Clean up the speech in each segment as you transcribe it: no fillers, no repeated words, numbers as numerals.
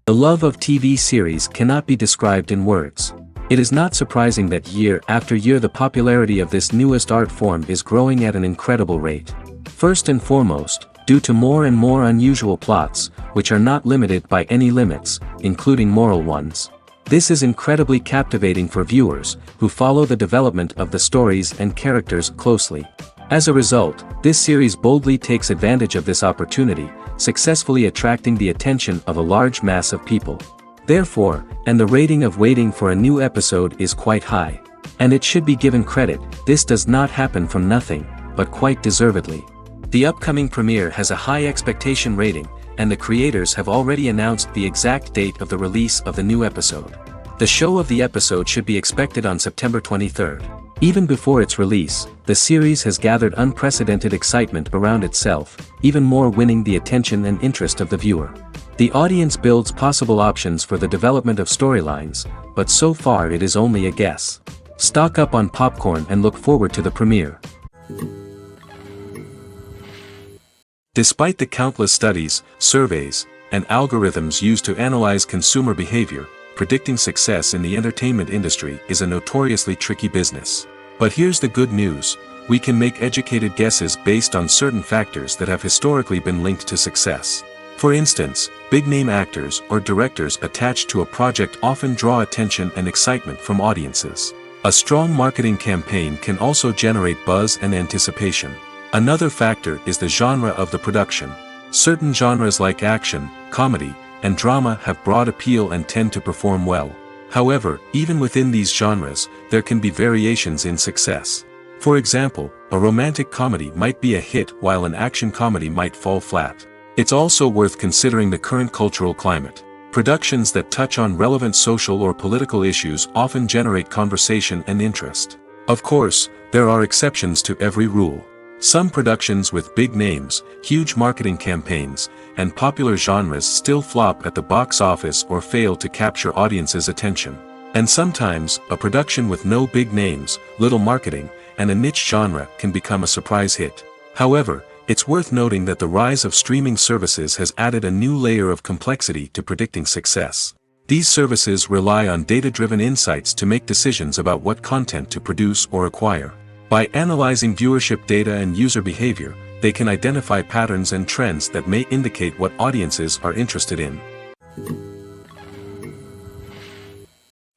The love of TV series cannot be described in words. It is not surprising that year after year the popularity of this newest art form is growing at an incredible rate. First and foremost, due to more and more unusual plots, which are not limited by any limits, including moral ones. This is incredibly captivating for viewers, who follow the development of the stories and characters closely. As a result, this series boldly takes advantage of this opportunity, successfully attracting the attention of a large mass of people. Therefore, and the rating of waiting for a new episode is quite high. And it should be given credit, this does not happen from nothing, but quite deservedly. The upcoming premiere has a high expectation rating, and the creators have already announced the exact date of the release of the new episode. The show of the episode should be expected on September 23rd. Even before its release, the series has gathered unprecedented excitement around itself, even more winning the attention and interest of the viewer. The audience builds possible options for the development of storylines, but so far it is only a guess. Stock up on popcorn and look forward to the premiere. Despite the countless studies, surveys, and algorithms used to analyze consumer behavior, predicting success in the entertainment industry is a notoriously tricky business. But here's the good news: we can make educated guesses based on certain factors that have historically been linked to success. For instance, big-name actors or directors attached to a project often draw attention and excitement from audiences. A strong marketing campaign can also generate buzz and anticipation. Another factor is the genre of the production. Certain genres like action, comedy, and drama have broad appeal and tend to perform well. However, even within these genres, there can be variations in success. For example, a romantic comedy might be a hit while an action comedy might fall flat. It's also worth considering the current cultural climate. Productions that touch on relevant social or political issues often generate conversation and interest. Of course, there are exceptions to every rule. Some productions with big names, huge marketing campaigns, and popular genres still flop at the box office or fail to capture audiences' attention. And sometimes, a production with no big names, little marketing, and a niche genre can become a surprise hit. However, it's worth noting that the rise of streaming services has added a new layer of complexity to predicting success. These services rely on data-driven insights to make decisions about what content to produce or acquire. By analyzing viewership data and user behavior, they can identify patterns and trends that may indicate what audiences are interested in.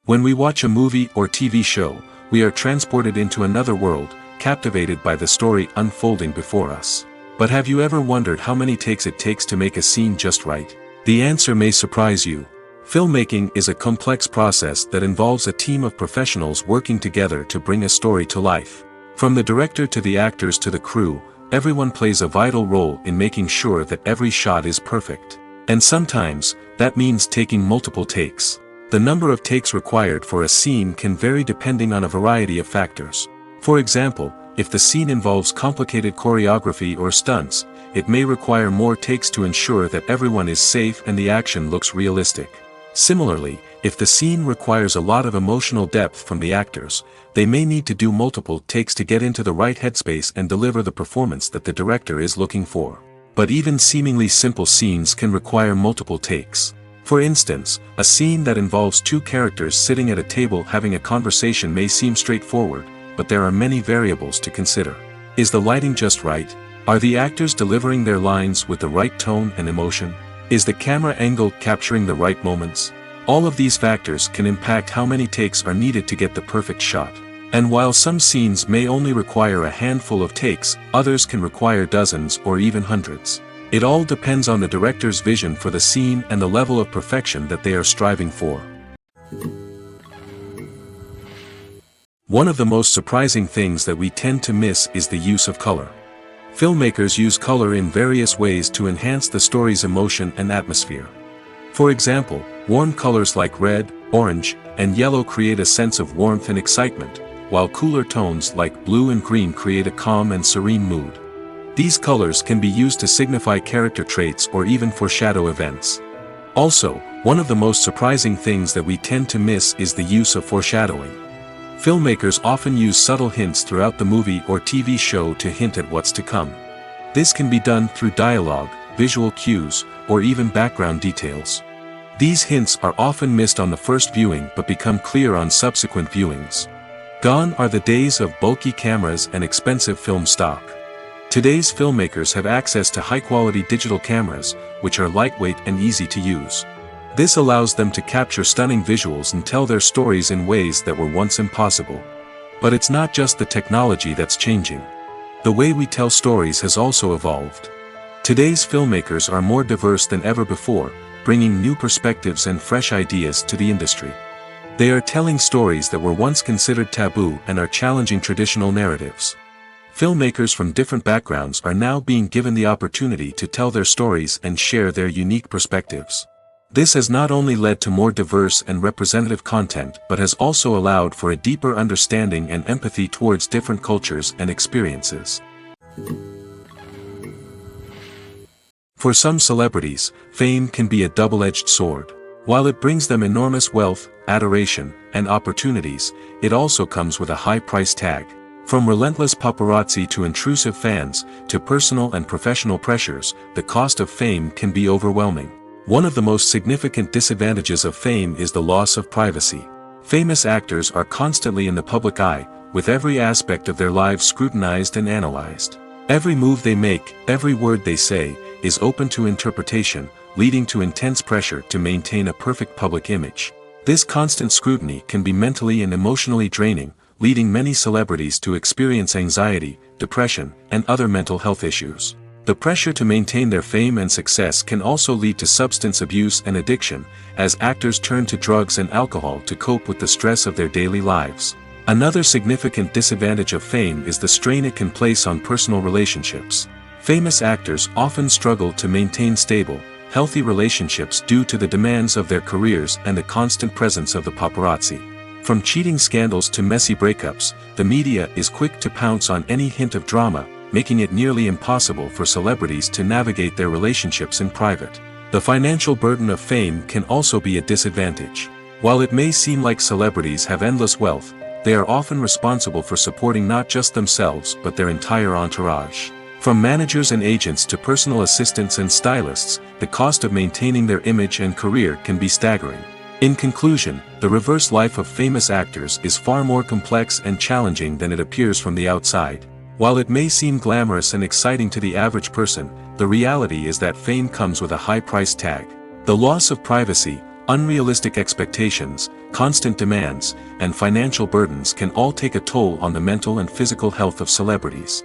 When we watch a movie or TV show, we are transported into another world, captivated by the story unfolding before us. But have you ever wondered how many takes it takes to make a scene just right? The answer may surprise you. Filmmaking is a complex process that involves a team of professionals working together to bring a story to life. From the director to the actors to the crew, everyone plays a vital role in making sure that every shot is perfect. And sometimes, that means taking multiple takes. The number of takes required for a scene can vary depending on a variety of factors. For example, if the scene involves complicated choreography or stunts, it may require more takes to ensure that everyone is safe and the action looks realistic. Similarly, if the scene requires a lot of emotional depth from the actors, they may need to do multiple takes to get into the right headspace and deliver the performance that the director is looking for. But even seemingly simple scenes can require multiple takes. For instance, a scene that involves two characters sitting at a table having a conversation may seem straightforward, but there are many variables to consider. Is the lighting just right? Are the actors delivering their lines with the right tone and emotion? Is the camera angle capturing the right moments? All of these factors can impact how many takes are needed to get the perfect shot. And while some scenes may only require a handful of takes, others can require dozens or even hundreds. It all depends on the director's vision for the scene and the level of perfection that they are striving for. One of the most surprising things that we tend to miss is the use of color. Filmmakers use color in various ways to enhance the story's emotion and atmosphere. For example, warm colors like red, orange, and yellow create a sense of warmth and excitement, while cooler tones like blue and green create a calm and serene mood. These colors can be used to signify character traits or even foreshadow events. Also, one of the most surprising things that we tend to miss is the use of foreshadowing. Filmmakers often use subtle hints throughout the movie or TV show to hint at what's to come. This can be done through dialogue, visual cues, or even background details. These hints are often missed on the first viewing but become clear on subsequent viewings. Gone are the days of bulky cameras and expensive film stock. Today's filmmakers have access to high-quality digital cameras, which are lightweight and easy to use. This allows them to capture stunning visuals and tell their stories in ways that were once impossible. But it's not just the technology that's changing. The way we tell stories has also evolved. Today's filmmakers are more diverse than ever before, bringing new perspectives and fresh ideas to the industry. They are telling stories that were once considered taboo and are challenging traditional narratives. Filmmakers from different backgrounds are now being given the opportunity to tell their stories and share their unique perspectives. This has not only led to more diverse and representative content but has also allowed for a deeper understanding and empathy towards different cultures and experiences. For some celebrities, fame can be a double-edged sword. While it brings them enormous wealth, adoration, and opportunities, it also comes with a high price tag. From relentless paparazzi to intrusive fans, to personal and professional pressures, the cost of fame can be overwhelming. One of the most significant disadvantages of fame is the loss of privacy. Famous actors are constantly in the public eye, with every aspect of their lives scrutinized and analyzed. Every move they make, every word they say, is open to interpretation, leading to intense pressure to maintain a perfect public image. This constant scrutiny can be mentally and emotionally draining, leading many celebrities to experience anxiety, depression, and other mental health issues. The pressure to maintain their fame and success can also lead to substance abuse and addiction, as actors turn to drugs and alcohol to cope with the stress of their daily lives. Another significant disadvantage of fame is the strain it can place on personal relationships. Famous actors often struggle to maintain stable, healthy relationships due to the demands of their careers and the constant presence of the paparazzi. From cheating scandals to messy breakups, the media is quick to pounce on any hint of drama, making it nearly impossible for celebrities to navigate their relationships in private. The financial burden of fame can also be a disadvantage. While it may seem like celebrities have endless wealth, they are often responsible for supporting not just themselves but their entire entourage. From managers and agents to personal assistants and stylists, the cost of maintaining their image and career can be staggering. In conclusion, the reverse life of famous actors is far more complex and challenging than it appears from the outside. While it may seem glamorous and exciting to the average person, the reality is that fame comes with a high price tag. The loss of privacy, unrealistic expectations, constant demands, and financial burdens can all take a toll on the mental and physical health of celebrities.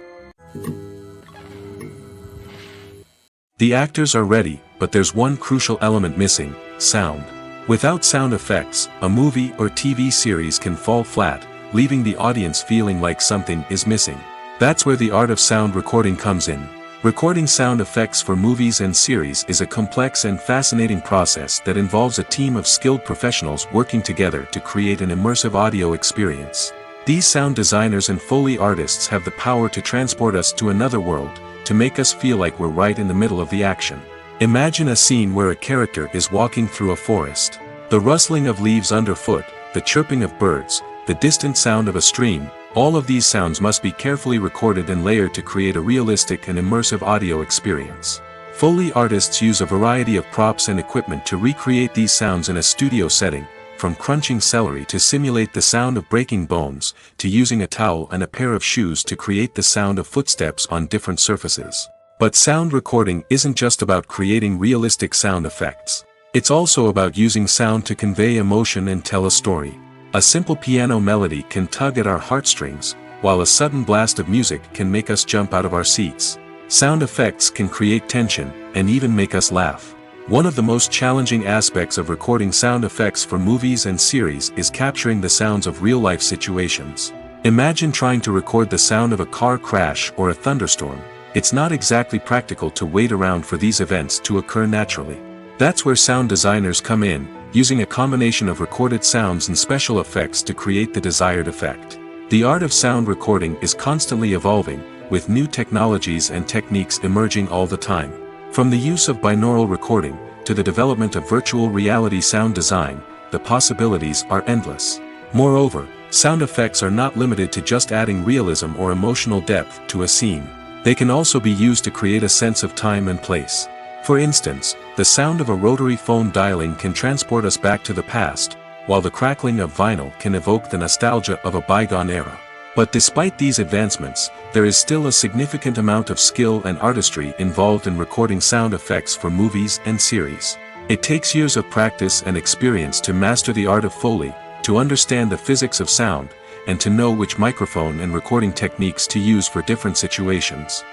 The actors are ready, but there's one crucial element missing: sound. Without sound effects, a movie or TV series can fall flat, leaving the audience feeling like something is missing. That's where the art of sound recording comes in. Recording sound effects for movies and series is a complex and fascinating process that involves a team of skilled professionals working together to create an immersive audio experience. These sound designers and Foley artists have the power to transport us to another world, to make us feel like we're right in the middle of the action. Imagine a scene where a character is walking through a forest. The rustling of leaves underfoot, the chirping of birds, the distant sound of a stream, all of these sounds must be carefully recorded and layered to create a realistic and immersive audio experience. Foley artists use a variety of props and equipment to recreate these sounds in a studio setting, from crunching celery to simulate the sound of breaking bones, to using a towel and a pair of shoes to create the sound of footsteps on different surfaces. But sound recording isn't just about creating realistic sound effects. It's also about using sound to convey emotion and tell a story. A simple piano melody can tug at our heartstrings, while a sudden blast of music can make us jump out of our seats. Sound effects can create tension, and even make us laugh. One of the most challenging aspects of recording sound effects for movies and series is capturing the sounds of real-life situations. Imagine trying to record the sound of a car crash or a thunderstorm. It's not exactly practical to wait around for these events to occur naturally. That's where sound designers come in, using a combination of recorded sounds and special effects to create the desired effect. The art of sound recording is constantly evolving, with new technologies and techniques emerging all the time. From the use of binaural recording, to the development of virtual reality sound design, the possibilities are endless. Moreover, sound effects are not limited to just adding realism or emotional depth to a scene. They can also be used to create a sense of time and place. For instance, the sound of a rotary phone dialing can transport us back to the past, while the crackling of vinyl can evoke the nostalgia of a bygone era. But despite these advancements, there is still a significant amount of skill and artistry involved in recording sound effects for movies and series. It takes years of practice and experience to master the art of Foley, to understand the physics of sound, and to know which microphone and recording techniques to use for different situations.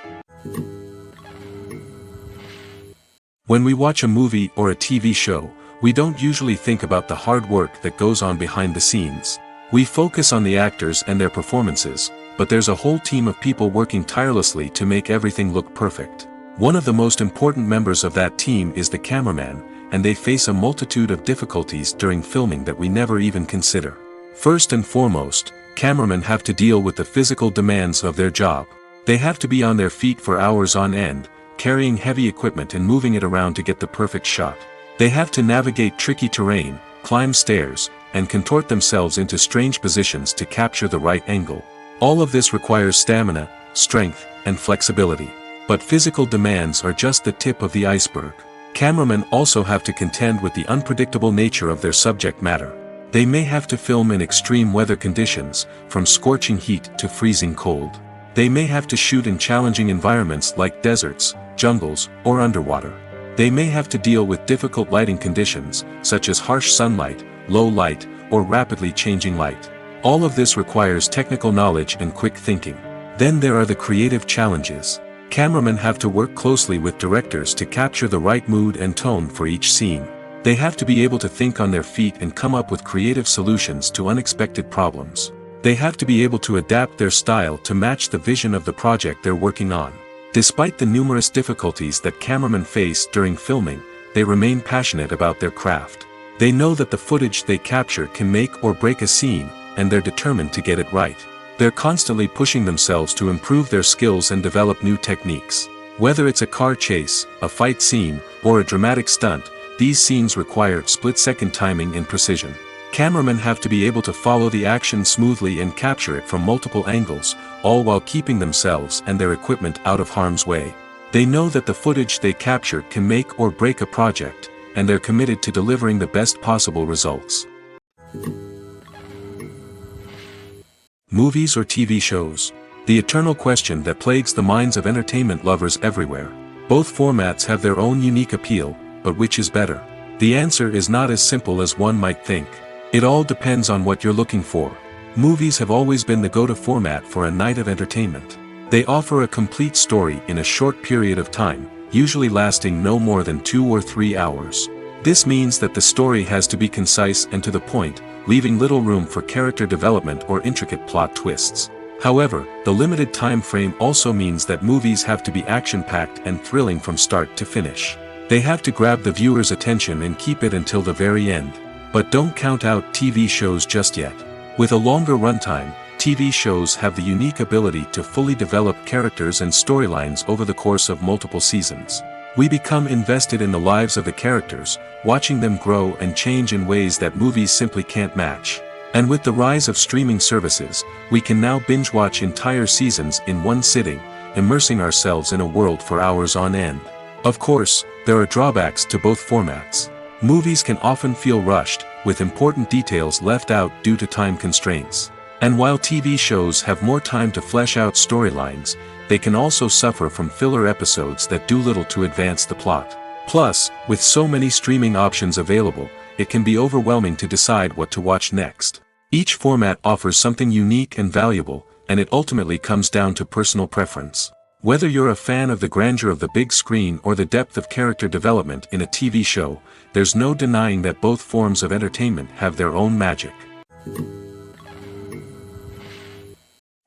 When we watch a movie or a TV show, we don't usually think about the hard work that goes on behind the scenes. We focus on the actors and their performances, but there's a whole team of people working tirelessly to make everything look perfect. One of the most important members of that team is the cameraman, and they face a multitude of difficulties during filming that we never even consider. First and foremost, cameramen have to deal with the physical demands of their job. They have to be on their feet for hours on end, carrying heavy equipment and moving it around to get the perfect shot. They have to navigate tricky terrain, climb stairs, and contort themselves into strange positions to capture the right angle. All of this requires stamina, strength, and flexibility. But physical demands are just the tip of the iceberg. Cameramen also have to contend with the unpredictable nature of their subject matter. They may have to film in extreme weather conditions, from scorching heat to freezing cold. They may have to shoot in challenging environments like deserts, jungles, or underwater. They may have to deal with difficult lighting conditions, such as harsh sunlight, low light, or rapidly changing light. All of this requires technical knowledge and quick thinking. Then there are the creative challenges. Cameramen have to work closely with directors to capture the right mood and tone for each scene. They have to be able to think on their feet and come up with creative solutions to unexpected problems. They have to be able to adapt their style to match the vision of the project they're working on. Despite the numerous difficulties that cameramen face during filming, they remain passionate about their craft. They know that the footage they capture can make or break a scene, and they're determined to get it right. They're constantly pushing themselves to improve their skills and develop new techniques. Whether it's a car chase, a fight scene, or a dramatic stunt, these scenes require split-second timing and precision. Cameramen have to be able to follow the action smoothly and capture it from multiple angles, all while keeping themselves and their equipment out of harm's way. They know that the footage they capture can make or break a project, and they're committed to delivering the best possible results. Movies or TV shows? The eternal question that plagues the minds of entertainment lovers everywhere. Both formats have their own unique appeal, but which is better? The answer is not as simple as one might think. It all depends on what you're looking for. Movies have always been the go-to format for a night of entertainment. They offer a complete story in a short period of time, usually lasting no more than 2 or 3 hours. This means that the story has to be concise and to the point, leaving little room for character development or intricate plot twists. However, the limited time frame also means that movies have to be action-packed and thrilling from start to finish. They have to grab the viewer's attention and keep it until the very end. But don't count out TV shows just yet. With a longer runtime, TV shows have the unique ability to fully develop characters and storylines over the course of multiple seasons. We become invested in the lives of the characters, watching them grow and change in ways that movies simply can't match. And with the rise of streaming services, we can now binge-watch entire seasons in one sitting, immersing ourselves in a world for hours on end. Of course, there are drawbacks to both formats. Movies can often feel rushed, with important details left out due to time constraints. And while TV shows have more time to flesh out storylines, they can also suffer from filler episodes that do little to advance the plot. Plus, with so many streaming options available, it can be overwhelming to decide what to watch next. Each format offers something unique and valuable, and it ultimately comes down to personal preference. Whether you're a fan of the grandeur of the big screen or the depth of character development in a TV show, there's no denying that both forms of entertainment have their own magic.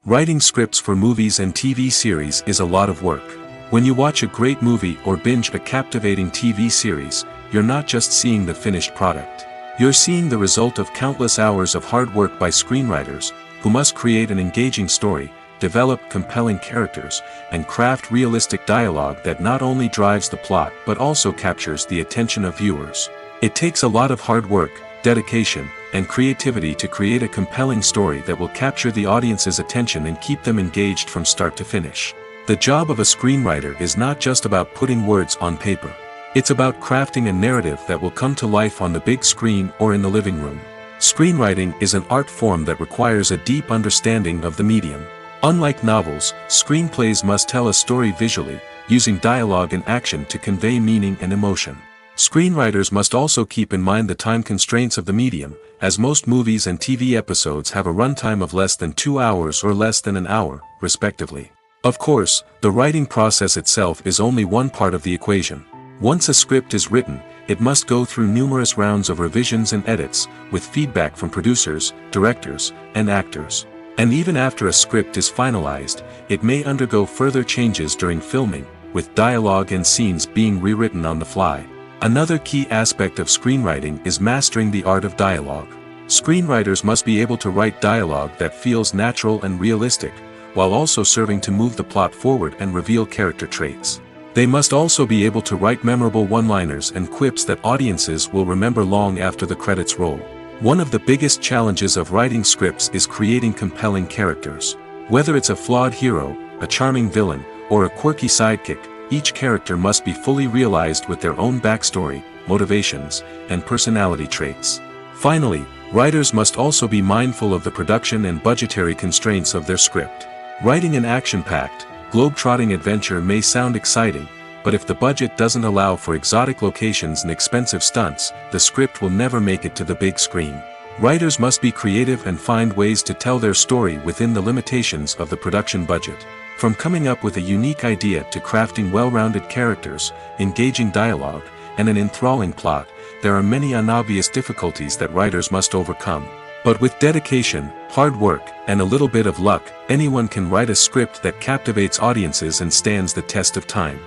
Writing scripts for movies and TV series is a lot of work. When you watch a great movie or binge a captivating TV series, you're not just seeing the finished product. You're seeing the result of countless hours of hard work by screenwriters, who must create an engaging story, develop compelling characters, and craft realistic dialogue that not only drives the plot but also captures the attention of viewers. It takes a lot of hard work, dedication, and creativity to create a compelling story that will capture the audience's attention and keep them engaged from start to finish. The job of a screenwriter is not just about putting words on paper. It's about crafting a narrative that will come to life on the big screen or in the living room. Screenwriting is an art form that requires a deep understanding of the medium. Unlike novels, screenplays must tell a story visually, using dialogue and action to convey meaning and emotion. Screenwriters must also keep in mind the time constraints of the medium, as most movies and TV episodes have a runtime of less than 2 hours or less than an hour, respectively. Of course, the writing process itself is only one part of the equation. Once a script is written, it must go through numerous rounds of revisions and edits, with feedback from producers, directors, and actors. And even after a script is finalized, it may undergo further changes during filming, with dialogue and scenes being rewritten on the fly. Another key aspect of screenwriting is mastering the art of dialogue. Screenwriters must be able to write dialogue that feels natural and realistic, while also serving to move the plot forward and reveal character traits. They must also be able to write memorable one-liners and quips that audiences will remember long after the credits roll. One of the biggest challenges of writing scripts is creating compelling characters. Whether it's a flawed hero, a charming villain, or a quirky sidekick, each character must be fully realized with their own backstory, motivations, and personality traits. Finally, writers must also be mindful of the production and budgetary constraints of their script. Writing an action-packed, globe-trotting adventure may sound exciting, but if the budget doesn't allow for exotic locations and expensive stunts, the script will never make it to the big screen. Writers must be creative and find ways to tell their story within the limitations of the production budget. From coming up with a unique idea to crafting well-rounded characters, engaging dialogue, and an enthralling plot, there are many unobvious difficulties that writers must overcome. But with dedication, hard work, and a little bit of luck, anyone can write a script that captivates audiences and stands the test of time.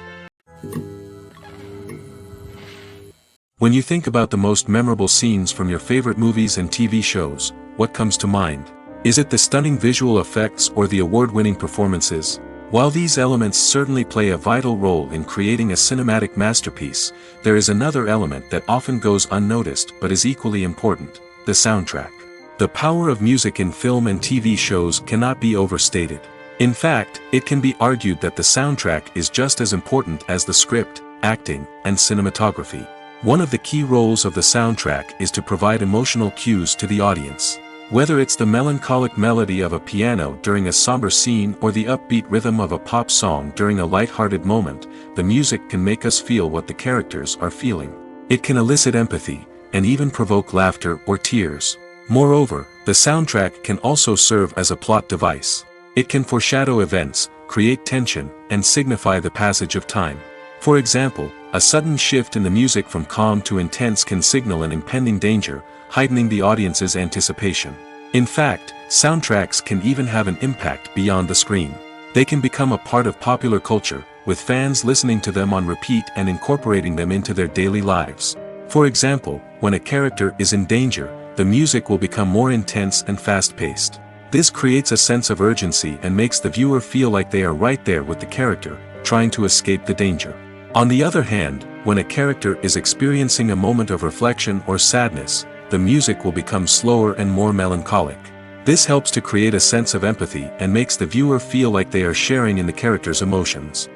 When you think about the most memorable scenes from your favorite movies and TV shows, what comes to mind? Is it the stunning visual effects or the award-winning performances? While these elements certainly play a vital role in creating a cinematic masterpiece, there is another element that often goes unnoticed but is equally important: the soundtrack. The power of music in film and TV shows cannot be overstated. In fact, it can be argued that the soundtrack is just as important as the script, acting, and cinematography. One of the key roles of the soundtrack is to provide emotional cues to the audience. Whether it's the melancholic melody of a piano during a somber scene or the upbeat rhythm of a pop song during a light-hearted moment, the music can make us feel what the characters are feeling. It can elicit empathy, and even provoke laughter or tears. Moreover, the soundtrack can also serve as a plot device. It can foreshadow events, create tension, and signify the passage of time. For example, a sudden shift in the music from calm to intense can signal an impending danger, heightening the audience's anticipation. In fact, soundtracks can even have an impact beyond the screen. They can become a part of popular culture, with fans listening to them on repeat and incorporating them into their daily lives. For example, when a character is in danger, the music will become more intense and fast-paced. This creates a sense of urgency and makes the viewer feel like they are right there with the character, trying to escape the danger. On the other hand, when a character is experiencing a moment of reflection or sadness, the music will become slower and more melancholic. This helps to create a sense of empathy and makes the viewer feel like they are sharing in the character's emotions.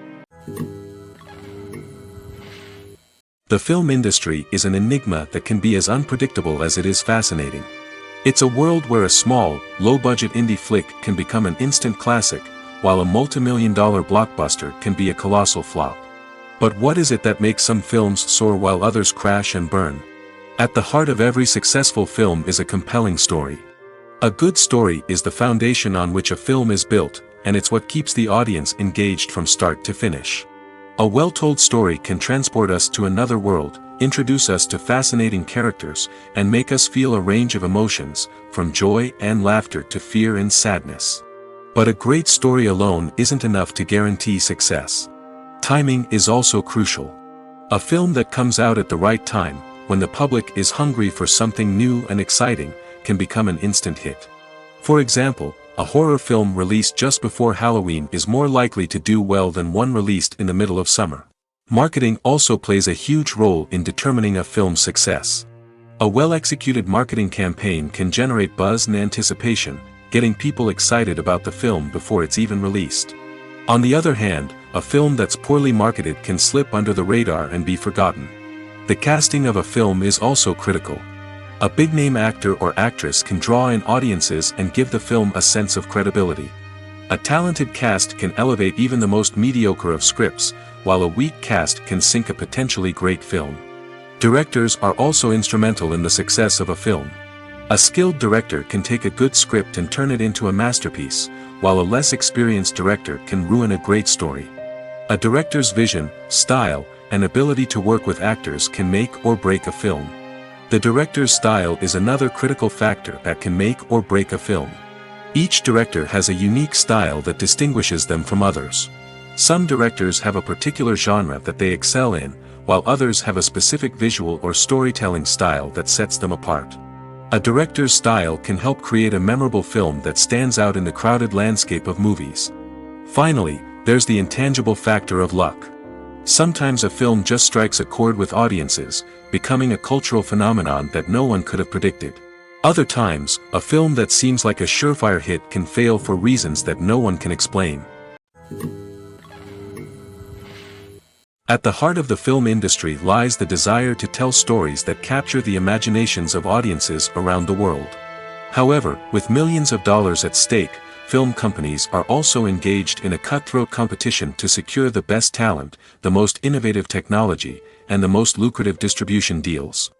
The film industry is an enigma that can be as unpredictable as it is fascinating. It's a world where a small, low-budget indie flick can become an instant classic, while a multi-million-dollar blockbuster can be a colossal flop. But what is it that makes some films soar while others crash and burn? At the heart of every successful film is a compelling story. A good story is the foundation on which a film is built, and it's what keeps the audience engaged from start to finish. A well-told story can transport us to another world, introduce us to fascinating characters, and make us feel a range of emotions, from joy and laughter to fear and sadness. But a great story alone isn't enough to guarantee success. Timing is also crucial. A film that comes out at the right time, when the public is hungry for something new and exciting, can become an instant hit. For example, a horror film released just before Halloween is more likely to do well than one released in the middle of summer. Marketing also plays a huge role in determining a film's success. A well-executed marketing campaign can generate buzz and anticipation, getting people excited about the film before it's even released. On the other hand, a film that's poorly marketed can slip under the radar and be forgotten. The casting of a film is also critical. A big-name actor or actress can draw in audiences and give the film a sense of credibility. A talented cast can elevate even the most mediocre of scripts, while a weak cast can sink a potentially great film. Directors are also instrumental in the success of a film. A skilled director can take a good script and turn it into a masterpiece, while a less experienced director can ruin a great story. A director's vision, style, and ability to work with actors can make or break a film. The director's style is another critical factor that can make or break a film. Each director has a unique style that distinguishes them from others. Some directors have a particular genre that they excel in, while others have a specific visual or storytelling style that sets them apart. A director's style can help create a memorable film that stands out in the crowded landscape of movies. Finally, there's the intangible factor of luck. Sometimes a film just strikes a chord with audiences, becoming a cultural phenomenon that no one could have predicted. Other times, a film that seems like a surefire hit can fail for reasons that no one can explain. At the heart of the film industry lies the desire to tell stories that capture the imaginations of audiences around the world. However, with millions of dollars at stake, film companies are also engaged in a cutthroat competition to secure the best talent, the most innovative technology, and the most lucrative distribution deals.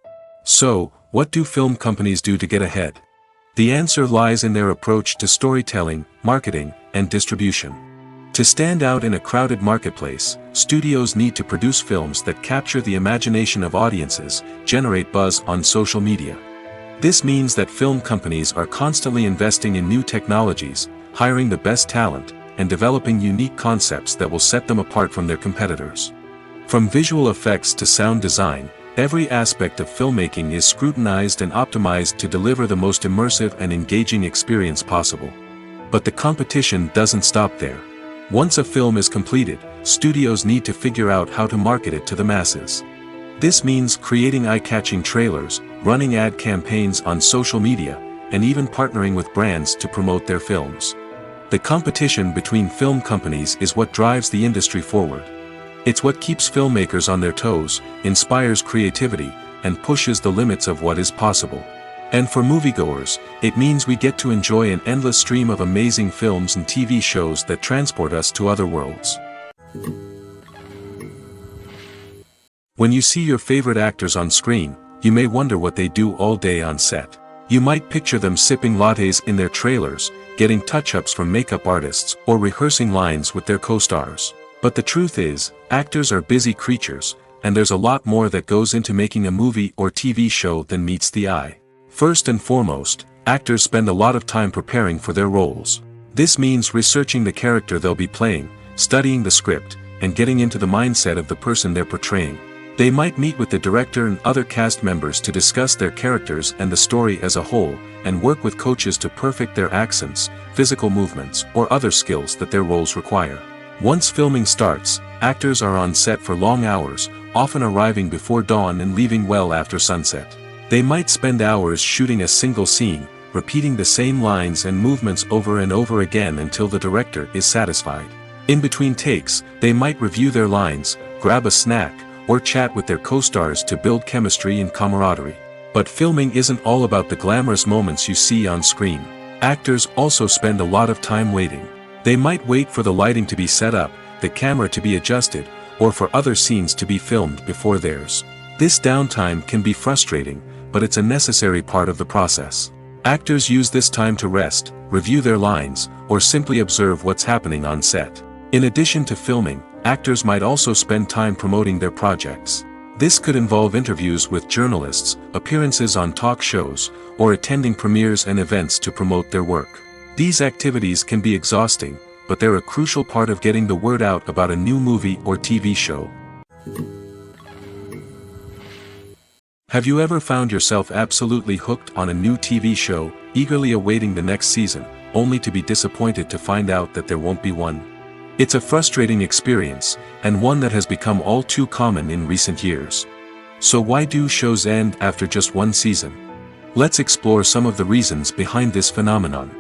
So, what do film companies do to get ahead? The answer lies in their approach to storytelling, marketing, and distribution. To stand out in a crowded marketplace, studios need to produce films that capture the imagination of audiences, generate buzz on social media. This means that film companies are constantly investing in new technologies, hiring the best talent, and developing unique concepts that will set them apart from their competitors. From visual effects to sound design, every aspect of filmmaking is scrutinized and optimized to deliver the most immersive and engaging experience possible. But the competition doesn't stop there. Once a film is completed, studios need to figure out how to market it to the masses. This means creating eye-catching trailers, running ad campaigns on social media, and even partnering with brands to promote their films. The competition between film companies is what drives the industry forward. It's what keeps filmmakers on their toes, inspires creativity, and pushes the limits of what is possible. And for moviegoers, it means we get to enjoy an endless stream of amazing films and TV shows that transport us to other worlds. When you see your favorite actors on screen, you may wonder what they do all day on set. You might picture them sipping lattes in their trailers, getting touch-ups from makeup artists, or rehearsing lines with their co-stars. But the truth is, actors are busy creatures, and there's a lot more that goes into making a movie or TV show than meets the eye. First and foremost, actors spend a lot of time preparing for their roles. This means researching the character they'll be playing, studying the script, and getting into the mindset of the person they're portraying. They might meet with the director and other cast members to discuss their characters and the story as a whole, and work with coaches to perfect their accents, physical movements, or other skills that their roles require. Once filming starts, actors are on set for long hours, often arriving before dawn and leaving well after sunset. They might spend hours shooting a single scene, repeating the same lines and movements over and over again until the director is satisfied. In between takes, they might review their lines, grab a snack, or chat with their co-stars to build chemistry and camaraderie. But filming isn't all about the glamorous moments you see on screen. Actors also spend a lot of time waiting. They might wait for the lighting to be set up, the camera to be adjusted, or for other scenes to be filmed before theirs. This downtime can be frustrating, but it's a necessary part of the process. Actors use this time to rest, review their lines, or simply observe what's happening on set. In addition to filming, actors might also spend time promoting their projects. This could involve interviews with journalists, appearances on talk shows, or attending premieres and events to promote their work. These activities can be exhausting, but they're a crucial part of getting the word out about a new movie or TV show. Have you ever found yourself absolutely hooked on a new TV show, eagerly awaiting the next season, only to be disappointed to find out that there won't be one? It's a frustrating experience, and one that has become all too common in recent years. So why do shows end after just one season? Let's explore some of the reasons behind this phenomenon.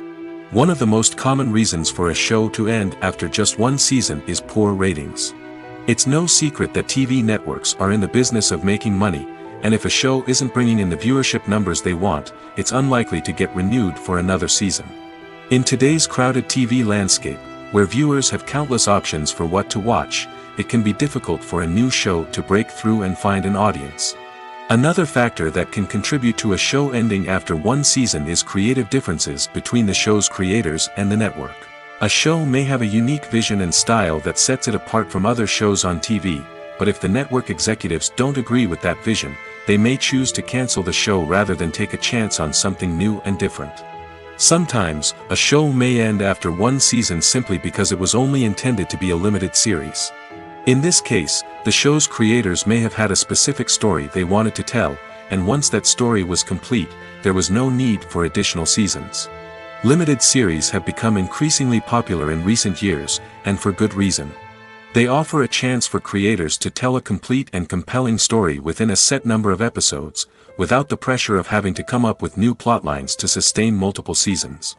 One of the most common reasons for a show to end after just one season is poor ratings. It's no secret that TV networks are in the business of making money, and if a show isn't bringing in the viewership numbers they want, it's unlikely to get renewed for another season. In today's crowded TV landscape, where viewers have countless options for what to watch, it can be difficult for a new show to break through and find an audience. Another factor that can contribute to a show ending after one season is creative differences between the show's creators and the network. A show may have a unique vision and style that sets it apart from other shows on TV, but if the network executives don't agree with that vision, they may choose to cancel the show rather than take a chance on something new and different. Sometimes, a show may end after one season simply because it was only intended to be a limited series. In this case, the show's creators may have had a specific story they wanted to tell, and once that story was complete, there was no need for additional seasons. Limited series have become increasingly popular in recent years, and for good reason. They offer a chance for creators to tell a complete and compelling story within a set number of episodes, without the pressure of having to come up with new plotlines to sustain multiple seasons.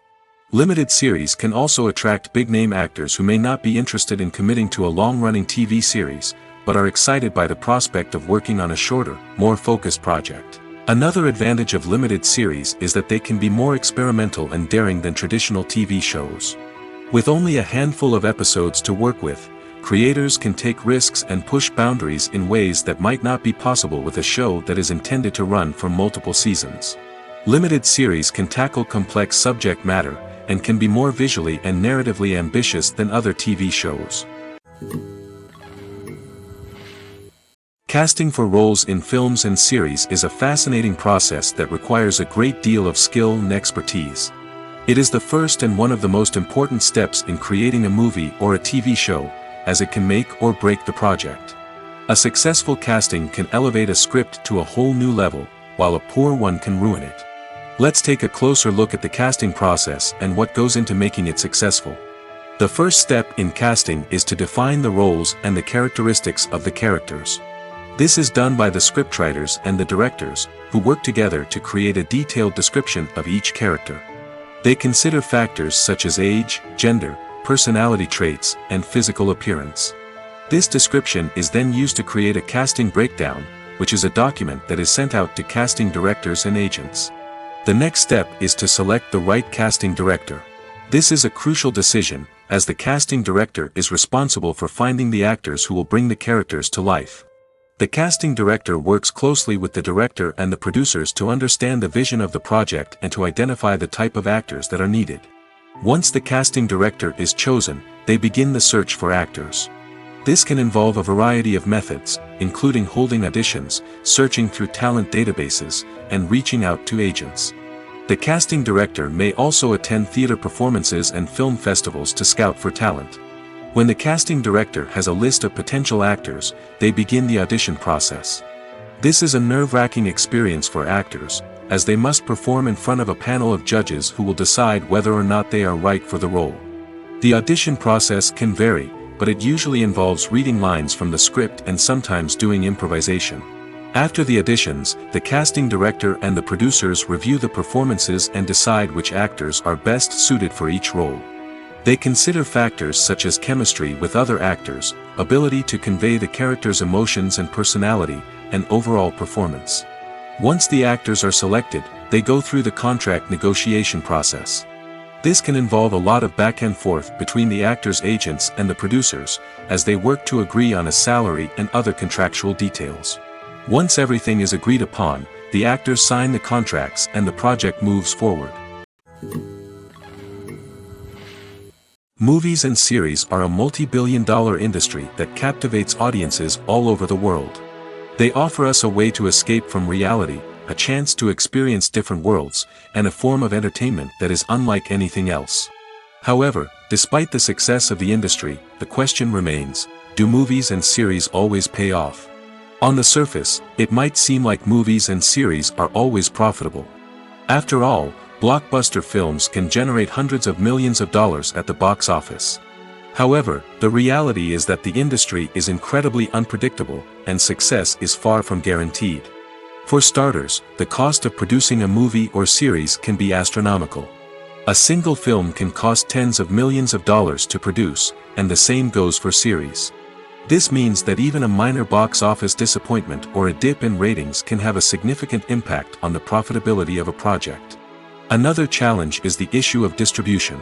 Limited series can also attract big-name actors who may not be interested in committing to a long-running TV series, but are excited by the prospect of working on a shorter, more focused project. Another advantage of limited series is that they can be more experimental and daring than traditional TV shows. With only a handful of episodes to work with, creators can take risks and push boundaries in ways that might not be possible with a show that is intended to run for multiple seasons. Limited series can tackle complex subject matter, and can be more visually and narratively ambitious than other TV shows. Casting for roles in films and series is a fascinating process that requires a great deal of skill and expertise. It is the first and one of the most important steps in creating a movie or a TV show, as it can make or break the project. A successful casting can elevate a script to a whole new level, while a poor one can ruin it. Let's take a closer look at the casting process and what goes into making it successful. The first step in casting is to define the roles and the characteristics of the characters. This is done by the scriptwriters and the directors, who work together to create a detailed description of each character. They consider factors such as age, gender, personality traits, and physical appearance. This description is then used to create a casting breakdown, which is a document that is sent out to casting directors and agents. The next step is to select the right casting director. This is a crucial decision, as the casting director is responsible for finding the actors who will bring the characters to life. The casting director works closely with the director and the producers to understand the vision of the project and to identify the type of actors that are needed. Once the casting director is chosen, they begin the search for actors. This can involve a variety of methods, including holding auditions, searching through talent databases, and reaching out to agents. The casting director may also attend theater performances and film festivals to scout for talent. When the casting director has a list of potential actors, they begin the audition process. This is a nerve-wracking experience for actors, as they must perform in front of a panel of judges who will decide whether or not they are right for the role. The audition process can vary, but it usually involves reading lines from the script and sometimes doing improvisation. After the auditions, the casting director and the producers review the performances and decide which actors are best suited for each role. They consider factors such as chemistry with other actors, ability to convey the character's emotions and personality, and overall performance. Once the actors are selected, they go through the contract negotiation process. This can involve a lot of back and forth between the actors' agents and the producers, as they work to agree on a salary and other contractual details. Once everything is agreed upon, the actors sign the contracts and the project moves forward. Movies and series are a multi-billion-dollar industry that captivates audiences all over the world. They offer us a way to escape from reality, a chance to experience different worlds, and a form of entertainment that is unlike anything else. However, despite the success of the industry, the question remains, do movies and series always pay off? On the surface, it might seem like movies and series are always profitable. After all, blockbuster films can generate hundreds of millions of dollars at the box office. However, the reality is that the industry is incredibly unpredictable, and success is far from guaranteed. For starters, the cost of producing a movie or series can be astronomical. A single film can cost tens of millions of dollars to produce, and the same goes for series. This means that even a minor box office disappointment or a dip in ratings can have a significant impact on the profitability of a project. Another challenge is the issue of distribution.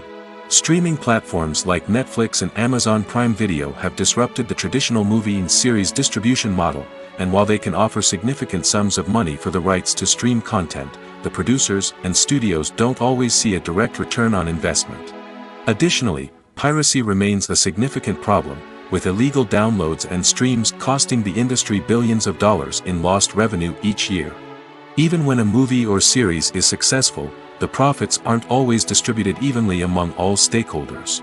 Streaming platforms like Netflix and Amazon Prime Video have disrupted the traditional movie and series distribution model, and while they can offer significant sums of money for the rights to stream content, the producers and studios don't always see a direct return on investment. Additionally, piracy remains a significant problem, with illegal downloads and streams costing the industry billions of dollars in lost revenue each year. Even when a movie or series is successful, the profits aren't always distributed evenly among all stakeholders.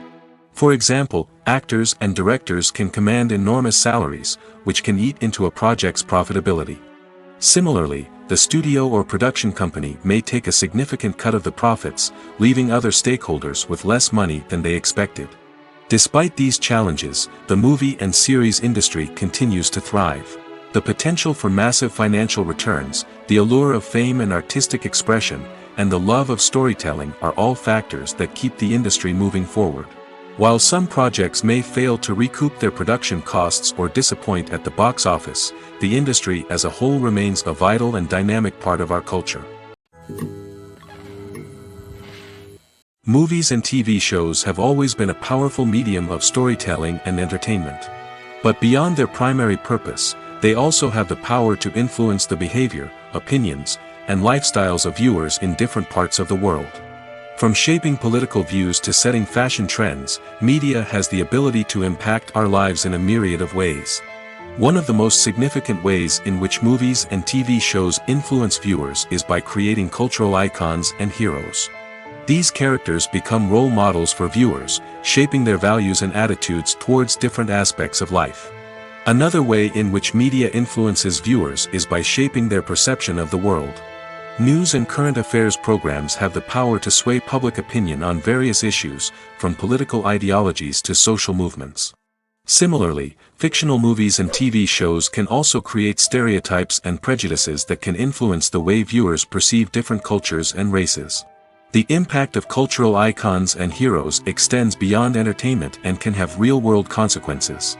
For example, actors and directors can command enormous salaries, which can eat into a project's profitability. Similarly, the studio or production company may take a significant cut of the profits, leaving other stakeholders with less money than they expected. Despite these challenges, the movie and series industry continues to thrive. The potential for massive financial returns, the allure of fame and artistic expression, and the love of storytelling are all factors that keep the industry moving forward. While some projects may fail to recoup their production costs or disappoint at the box office, the industry as a whole remains a vital and dynamic part of our culture. Movies and TV shows have always been a powerful medium of storytelling and entertainment. But beyond their primary purpose, they also have the power to influence the behavior, opinions, and lifestyles of viewers in different parts of the world. From shaping political views to setting fashion trends, media has the ability to impact our lives in a myriad of ways. One of the most significant ways in which movies and TV shows influence viewers is by creating cultural icons and heroes. These characters become role models for viewers, shaping their values and attitudes towards different aspects of life. Another way in which media influences viewers is by shaping their perception of the world. News and current affairs programs have the power to sway public opinion on various issues, from political ideologies to social movements. Similarly, fictional movies and TV shows can also create stereotypes and prejudices that can influence the way viewers perceive different cultures and races. The impact of cultural icons and heroes extends beyond entertainment and can have real-world consequences.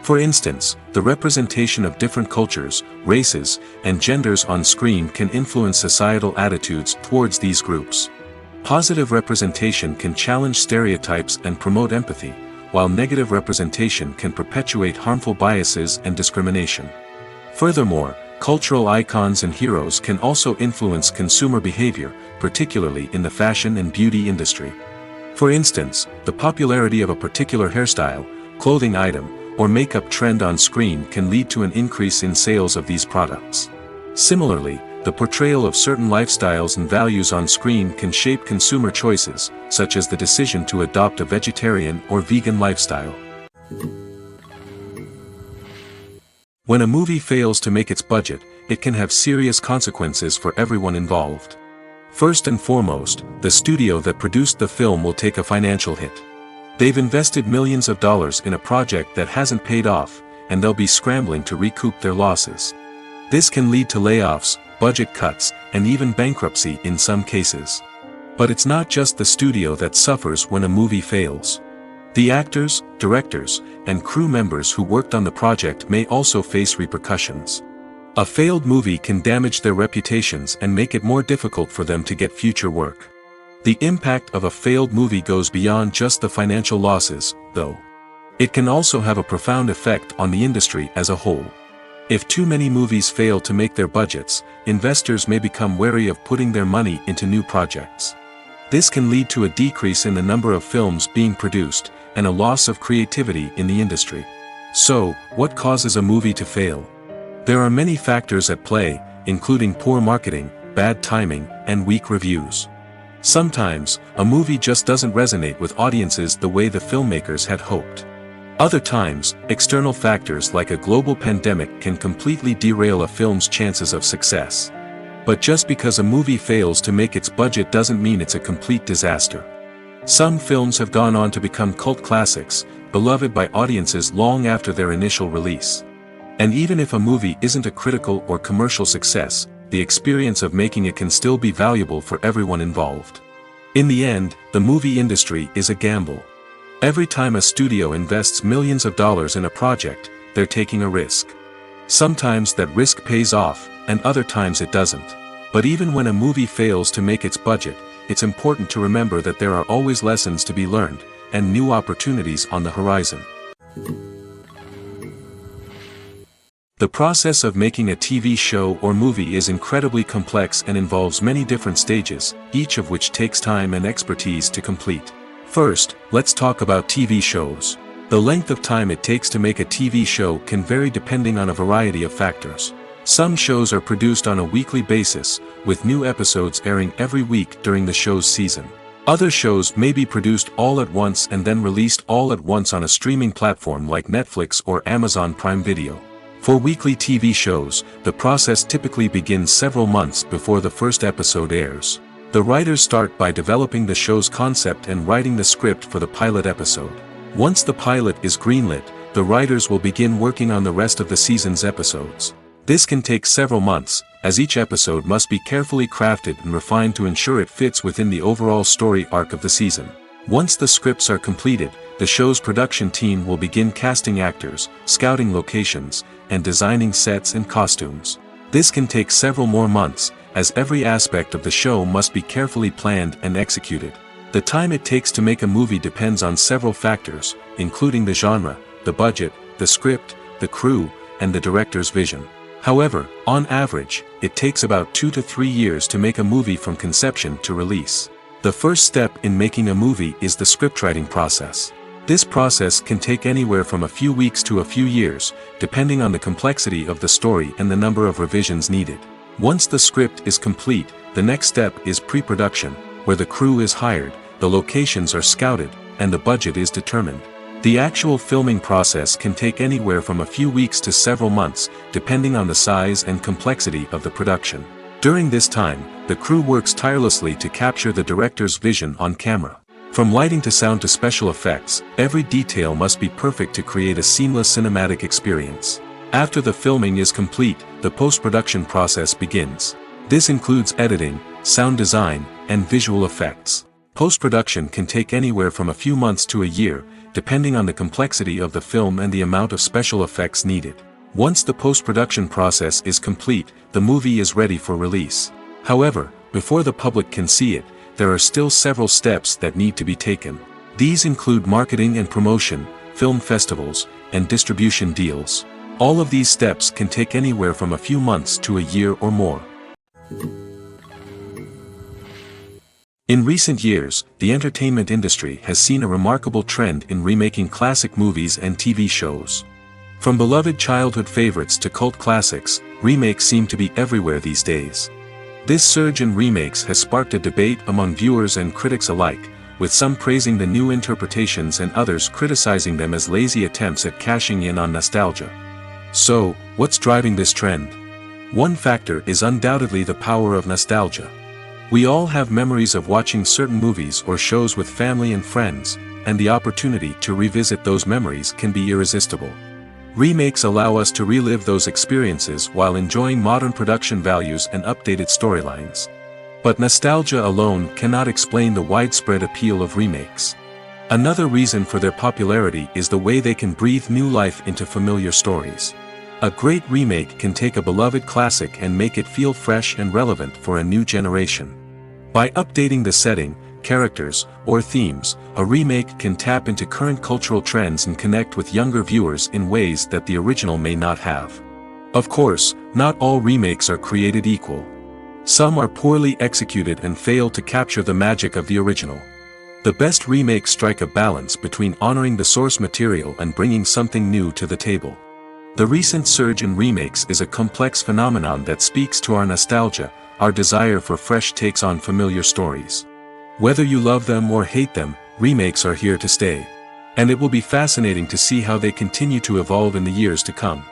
For instance, the representation of different cultures, races, and genders on screen can influence societal attitudes towards these groups. Positive representation can challenge stereotypes and promote empathy, while negative representation can perpetuate harmful biases and discrimination. Furthermore, cultural icons and heroes can also influence consumer behavior, particularly in the fashion and beauty industry. For instance, the popularity of a particular hairstyle, clothing item, or makeup trend on screen can lead to an increase in sales of these products. Similarly, the portrayal of certain lifestyles and values on screen can shape consumer choices, such as the decision to adopt a vegetarian or vegan lifestyle. When a movie fails to make its budget, it can have serious consequences for everyone involved. First and foremost, the studio that produced the film will take a financial hit. They've invested millions of dollars in a project that hasn't paid off, and they'll be scrambling to recoup their losses. This can lead to layoffs, budget cuts, and even bankruptcy in some cases. But it's not just the studio that suffers when a movie fails. The actors, directors, and crew members who worked on the project may also face repercussions. A failed movie can damage their reputations and make it more difficult for them to get future work. The impact of a failed movie goes beyond just the financial losses, though. It can also have a profound effect on the industry as a whole. If too many movies fail to make their budgets, investors may become wary of putting their money into new projects. This can lead to a decrease in the number of films being produced, and a loss of creativity in the industry. So, what causes a movie to fail? There are many factors at play, including poor marketing, bad timing, and weak reviews. Sometimes, a movie just doesn't resonate with audiences the way the filmmakers had hoped. Other times, external factors like a global pandemic can completely derail a film's chances of success. But just because a movie fails to make its budget doesn't mean it's a complete disaster. Some films have gone on to become cult classics, beloved by audiences long after their initial release. And even if a movie isn't a critical or commercial success, the experience of making it can still be valuable for everyone involved. In the end, the movie industry is a gamble. Every time a studio invests millions of dollars in a project, they're taking a risk. Sometimes that risk pays off, and other times it doesn't. But even when a movie fails to make its budget, it's important to remember that there are always lessons to be learned, and new opportunities on the horizon. The process of making a TV show or movie is incredibly complex and involves many different stages, each of which takes time and expertise to complete. First, let's talk about TV shows. The length of time it takes to make a TV show can vary depending on a variety of factors. Some shows are produced on a weekly basis, with new episodes airing every week during the show's season. Other shows may be produced all at once and then released all at once on a streaming platform like Netflix or Amazon Prime Video. For weekly TV shows, the process typically begins several months before the first episode airs. The writers start by developing the show's concept and writing the script for the pilot episode. Once the pilot is greenlit, the writers will begin working on the rest of the season's episodes. This can take several months, as each episode must be carefully crafted and refined to ensure it fits within the overall story arc of the season. Once the scripts are completed, the show's production team will begin casting actors, scouting locations, and designing sets and costumes. This can take several more months, as every aspect of the show must be carefully planned and executed. The time it takes to make a movie depends on several factors, including the genre, the budget, the script, the crew, and the director's vision. However, on average, it takes about 2 to 3 years to make a movie from conception to release. The first step in making a movie is the scriptwriting process. This process can take anywhere from a few weeks to a few years, depending on the complexity of the story and the number of revisions needed. Once the script is complete, the next step is pre-production, where the crew is hired, the locations are scouted, and the budget is determined. The actual filming process can take anywhere from a few weeks to several months, depending on the size and complexity of the production. During this time, the crew works tirelessly to capture the director's vision on camera. From lighting to sound to special effects, every detail must be perfect to create a seamless cinematic experience. After the filming is complete, the post-production process begins. This includes editing, sound design, and visual effects. Post-production can take anywhere from a few months to a year, depending on the complexity of the film and the amount of special effects needed. Once the post-production process is complete, the movie is ready for release. However, before the public can see it, there are still several steps that need to be taken. These include marketing and promotion, film festivals, and distribution deals. All of these steps can take anywhere from a few months to a year or more. In recent years, the entertainment industry has seen a remarkable trend in remaking classic movies and TV shows. From beloved childhood favorites to cult classics, remakes seem to be everywhere these days. This surge in remakes has sparked a debate among viewers and critics alike, with some praising the new interpretations and others criticizing them as lazy attempts at cashing in on nostalgia. So, what's driving this trend? One factor is undoubtedly the power of nostalgia. We all have memories of watching certain movies or shows with family and friends, and the opportunity to revisit those memories can be irresistible. Remakes allow us to relive those experiences while enjoying modern production values and updated storylines. But nostalgia alone cannot explain the widespread appeal of remakes. Another reason for their popularity is the way they can breathe new life into familiar stories. A great remake can take a beloved classic and make it feel fresh and relevant for a new generation. By updating the setting, characters, or themes, a remake can tap into current cultural trends and connect with younger viewers in ways that the original may not have. Of course, not all remakes are created equal. Some are poorly executed and fail to capture the magic of the original. The best remakes strike a balance between honoring the source material and bringing something new to the table. The recent surge in remakes is a complex phenomenon that speaks to our nostalgia, our desire for fresh takes on familiar stories. Whether you love them or hate them, remakes are here to stay. And it will be fascinating to see how they continue to evolve in the years to come.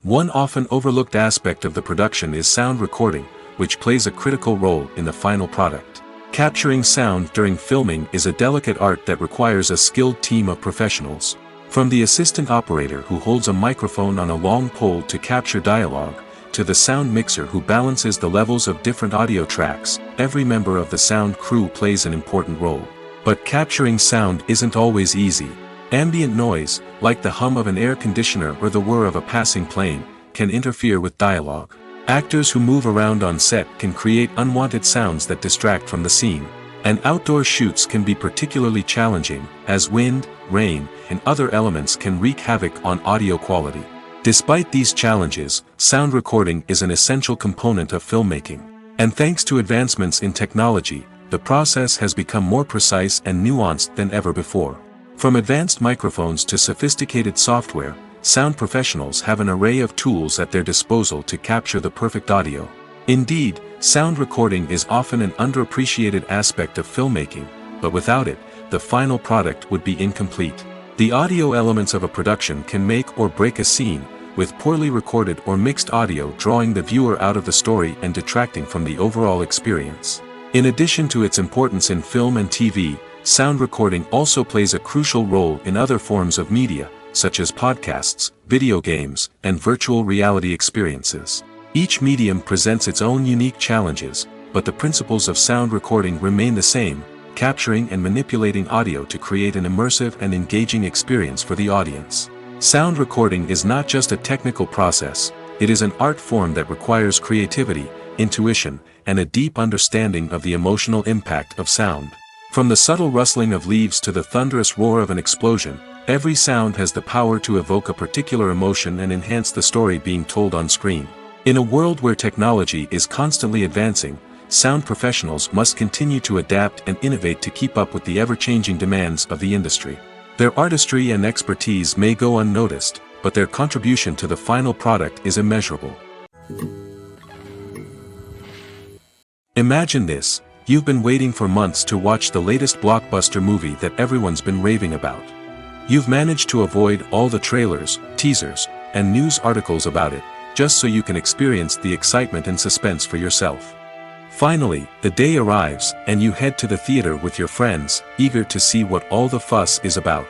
One often overlooked aspect of the production is sound recording, which plays a critical role in the final product. Capturing sound during filming is a delicate art that requires a skilled team of professionals. From the assistant operator who holds a microphone on a long pole to capture dialogue, to the sound mixer who balances the levels of different audio tracks, every member of the sound crew plays an important role. But capturing sound isn't always easy. Ambient noise, like the hum of an air conditioner or the whir of a passing plane, can interfere with dialogue. Actors who move around on set can create unwanted sounds that distract from the scene. And outdoor shoots can be particularly challenging, as wind, rain, and other elements can wreak havoc on audio quality. Despite these challenges, sound recording is an essential component of filmmaking. And thanks to advancements in technology, the process has become more precise and nuanced than ever before. From advanced microphones to sophisticated software, sound professionals have an array of tools at their disposal to capture the perfect audio. Indeed, sound recording is often an underappreciated aspect of filmmaking, but without it, the final product would be incomplete. The audio elements of a production can make or break a scene, with poorly recorded or mixed audio drawing the viewer out of the story and detracting from the overall experience. In addition to its importance in film and TV, sound recording also plays a crucial role in other forms of media, such as podcasts, video games, and virtual reality experiences. Each medium presents its own unique challenges, but the principles of sound recording remain the same, capturing and manipulating audio to create an immersive and engaging experience for the audience. Sound recording is not just a technical process, it is an art form that requires creativity, intuition, and a deep understanding of the emotional impact of sound. From the subtle rustling of leaves to the thunderous roar of an explosion, every sound has the power to evoke a particular emotion and enhance the story being told on screen. In a world where technology is constantly advancing, sound professionals must continue to adapt and innovate to keep up with the ever-changing demands of the industry. Their artistry and expertise may go unnoticed, but their contribution to the final product is immeasurable. Imagine this: you've been waiting for months to watch the latest blockbuster movie that everyone's been raving about. You've managed to avoid all the trailers, teasers, and news articles about it, just so you can experience the excitement and suspense for yourself. Finally, the day arrives, and you head to the theater with your friends, eager to see what all the fuss is about.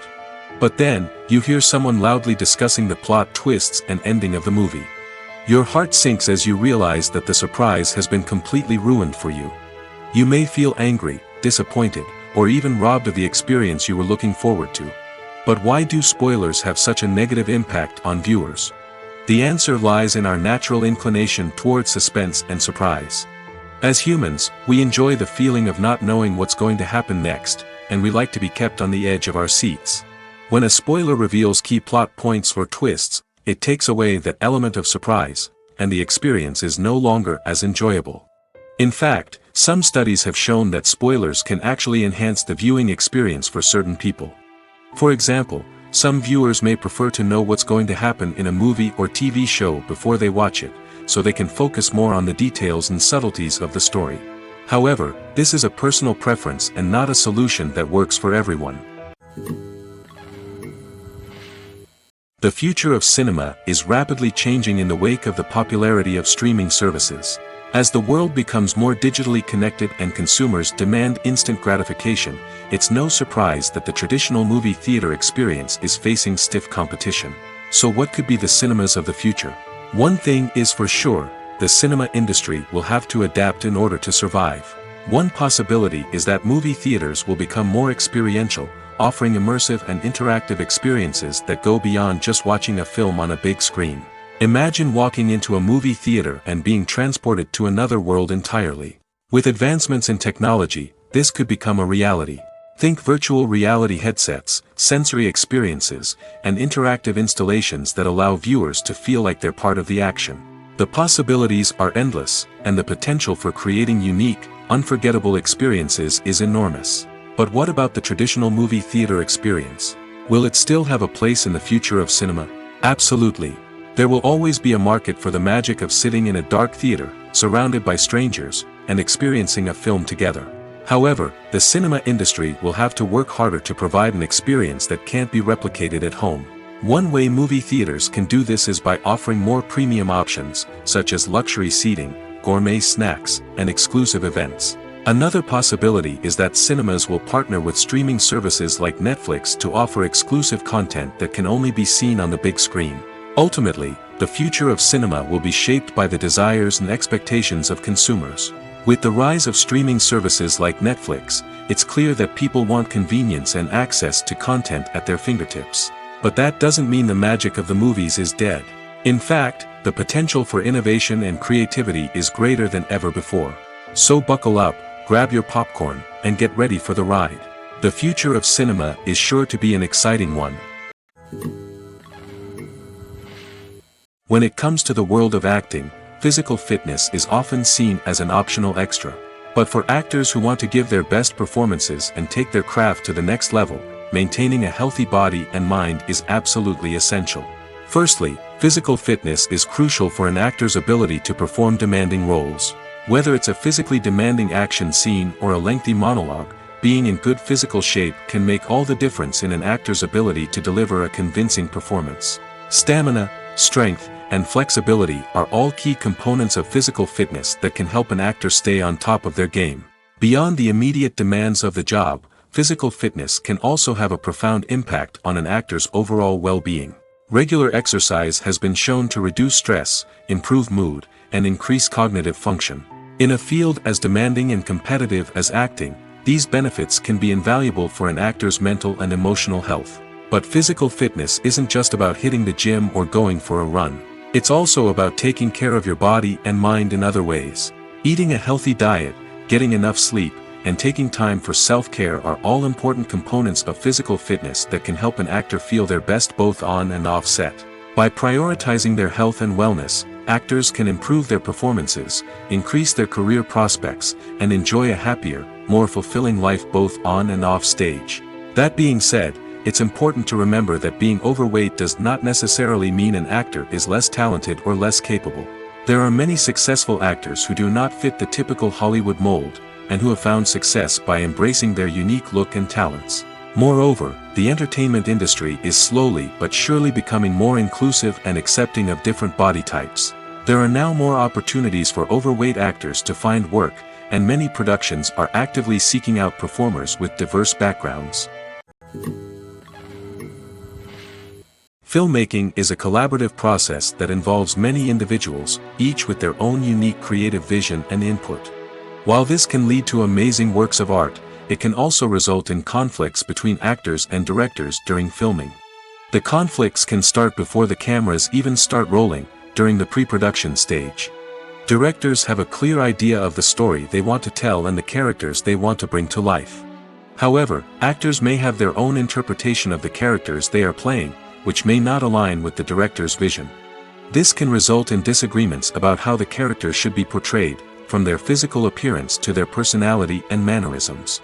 But then, you hear someone loudly discussing the plot twists and ending of the movie. Your heart sinks as you realize that the surprise has been completely ruined for you. You may feel angry, disappointed, or even robbed of the experience you were looking forward to. But why do spoilers have such a negative impact on viewers? The answer lies in our natural inclination toward suspense and surprise. As humans, we enjoy the feeling of not knowing what's going to happen next, and we like to be kept on the edge of our seats. When a spoiler reveals key plot points or twists, it takes away that element of surprise, and the experience is no longer as enjoyable. In fact, some studies have shown that spoilers can actually enhance the viewing experience for certain people. For example, some viewers may prefer to know what's going to happen in a movie or TV show before they watch it, so they can focus more on the details and subtleties of the story. However, this is a personal preference and not a solution that works for everyone. The future of cinema is rapidly changing in the wake of the popularity of streaming services. As the world becomes more digitally connected and consumers demand instant gratification, it's no surprise that the traditional movie theater experience is facing stiff competition. So what could be the cinemas of the future? One thing is for sure, the cinema industry will have to adapt in order to survive. One possibility is that movie theaters will become more experiential, offering immersive and interactive experiences that go beyond just watching a film on a big screen. Imagine walking into a movie theater and being transported to another world entirely. With advancements in technology, this could become a reality. Think virtual reality headsets, sensory experiences, and interactive installations that allow viewers to feel like they're part of the action. The possibilities are endless, and the potential for creating unique, unforgettable experiences is enormous. But what about the traditional movie theater experience? Will it still have a place in the future of cinema? Absolutely. There will always be a market for the magic of sitting in a dark theater, surrounded by strangers, and experiencing a film together. However, the cinema industry will have to work harder to provide an experience that can't be replicated at home. One way movie theaters can do this is by offering more premium options, such as luxury seating, gourmet snacks, and exclusive events. Another possibility is that cinemas will partner with streaming services like Netflix to offer exclusive content that can only be seen on the big screen. Ultimately, the future of cinema will be shaped by the desires and expectations of consumers. With the rise of streaming services like Netflix, it's clear that people want convenience and access to content at their fingertips. But that doesn't mean the magic of the movies is dead. In fact, the potential for innovation and creativity is greater than ever before. So buckle up, grab your popcorn, and get ready for the ride. The future of cinema is sure to be an exciting one. When it comes to the world of acting, physical fitness is often seen as an optional extra. But for actors who want to give their best performances and take their craft to the next level, maintaining a healthy body and mind is absolutely essential. Firstly, physical fitness is crucial for an actor's ability to perform demanding roles. Whether it's a physically demanding action scene or a lengthy monologue, being in good physical shape can make all the difference in an actor's ability to deliver a convincing performance. Stamina, strength, and flexibility are all key components of physical fitness that can help an actor stay on top of their game. Beyond the immediate demands of the job, physical fitness can also have a profound impact on an actor's overall well-being. Regular exercise has been shown to reduce stress, improve mood, and increase cognitive function. In a field as demanding and competitive as acting, these benefits can be invaluable for an actor's mental and emotional health. But physical fitness isn't just about hitting the gym or going for a run. It's also about taking care of your body and mind in other ways. Eating a healthy diet, getting enough sleep, and taking time for self-care are all important components of physical fitness that can help an actor feel their best both on and off set. By prioritizing their health and wellness, actors can improve their performances, increase their career prospects, and enjoy a happier, more fulfilling life both on and off stage. That being said, it's important to remember that being overweight does not necessarily mean an actor is less talented or less capable. There are many successful actors who do not fit the typical Hollywood mold, and who have found success by embracing their unique look and talents. Moreover, the entertainment industry is slowly but surely becoming more inclusive and accepting of different body types. There are now more opportunities for overweight actors to find work, and many productions are actively seeking out performers with diverse backgrounds. Filmmaking is a collaborative process that involves many individuals, each with their own unique creative vision and input. While this can lead to amazing works of art, it can also result in conflicts between actors and directors during filming. The conflicts can start before the cameras even start rolling, during the pre-production stage. Directors have a clear idea of the story they want to tell and the characters they want to bring to life. However, actors may have their own interpretation of the characters they are playing, which may not align with the director's vision. This can result in disagreements about how the characters should be portrayed, from their physical appearance to their personality and mannerisms.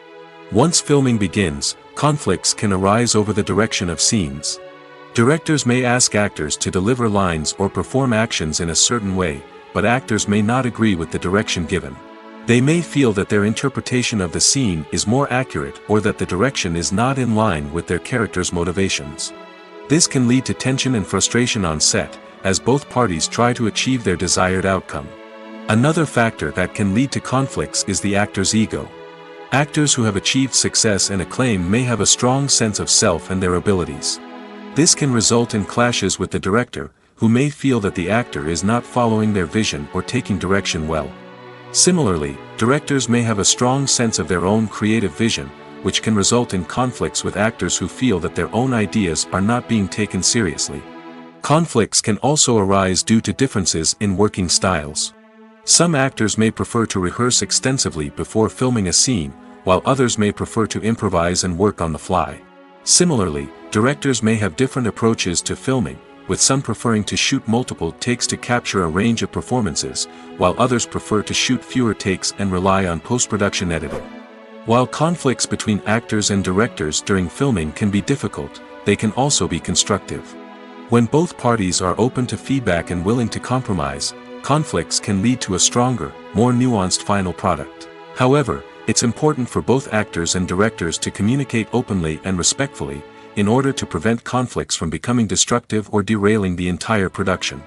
Once filming begins, conflicts can arise over the direction of scenes. Directors may ask actors to deliver lines or perform actions in a certain way, but actors may not agree with the direction given. They may feel that their interpretation of the scene is more accurate or that the direction is not in line with their character's motivations. This can lead to tension and frustration on set, as both parties try to achieve their desired outcome. Another factor that can lead to conflicts is the actor's ego. Actors who have achieved success and acclaim may have a strong sense of self and their abilities. This can result in clashes with the director, who may feel that the actor is not following their vision or taking direction well. Similarly, directors may have a strong sense of their own creative vision, which can result in conflicts with actors who feel that their own ideas are not being taken seriously. Conflicts can also arise due to differences in working styles. Some actors may prefer to rehearse extensively before filming a scene, while others may prefer to improvise and work on the fly. Similarly, directors may have different approaches to filming, with some preferring to shoot multiple takes to capture a range of performances, while others prefer to shoot fewer takes and rely on post-production editing. While conflicts between actors and directors during filming can be difficult, they can also be constructive. When both parties are open to feedback and willing to compromise, conflicts can lead to a stronger, more nuanced final product. However, it's important for both actors and directors to communicate openly and respectfully, in order to prevent conflicts from becoming destructive or derailing the entire production.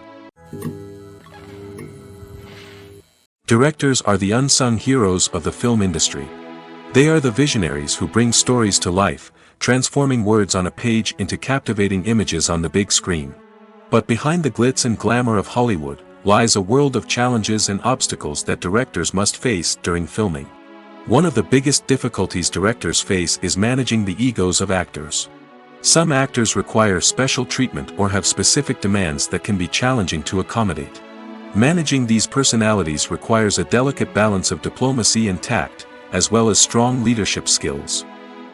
Directors are the unsung heroes of the film industry. They are the visionaries who bring stories to life, transforming words on a page into captivating images on the big screen. But behind the glitz and glamour of Hollywood lies a world of challenges and obstacles that directors must face during filming. One of the biggest difficulties directors face is managing the egos of actors. Some actors require special treatment or have specific demands that can be challenging to accommodate. Managing these personalities requires a delicate balance of diplomacy and tact, as well as strong leadership skills.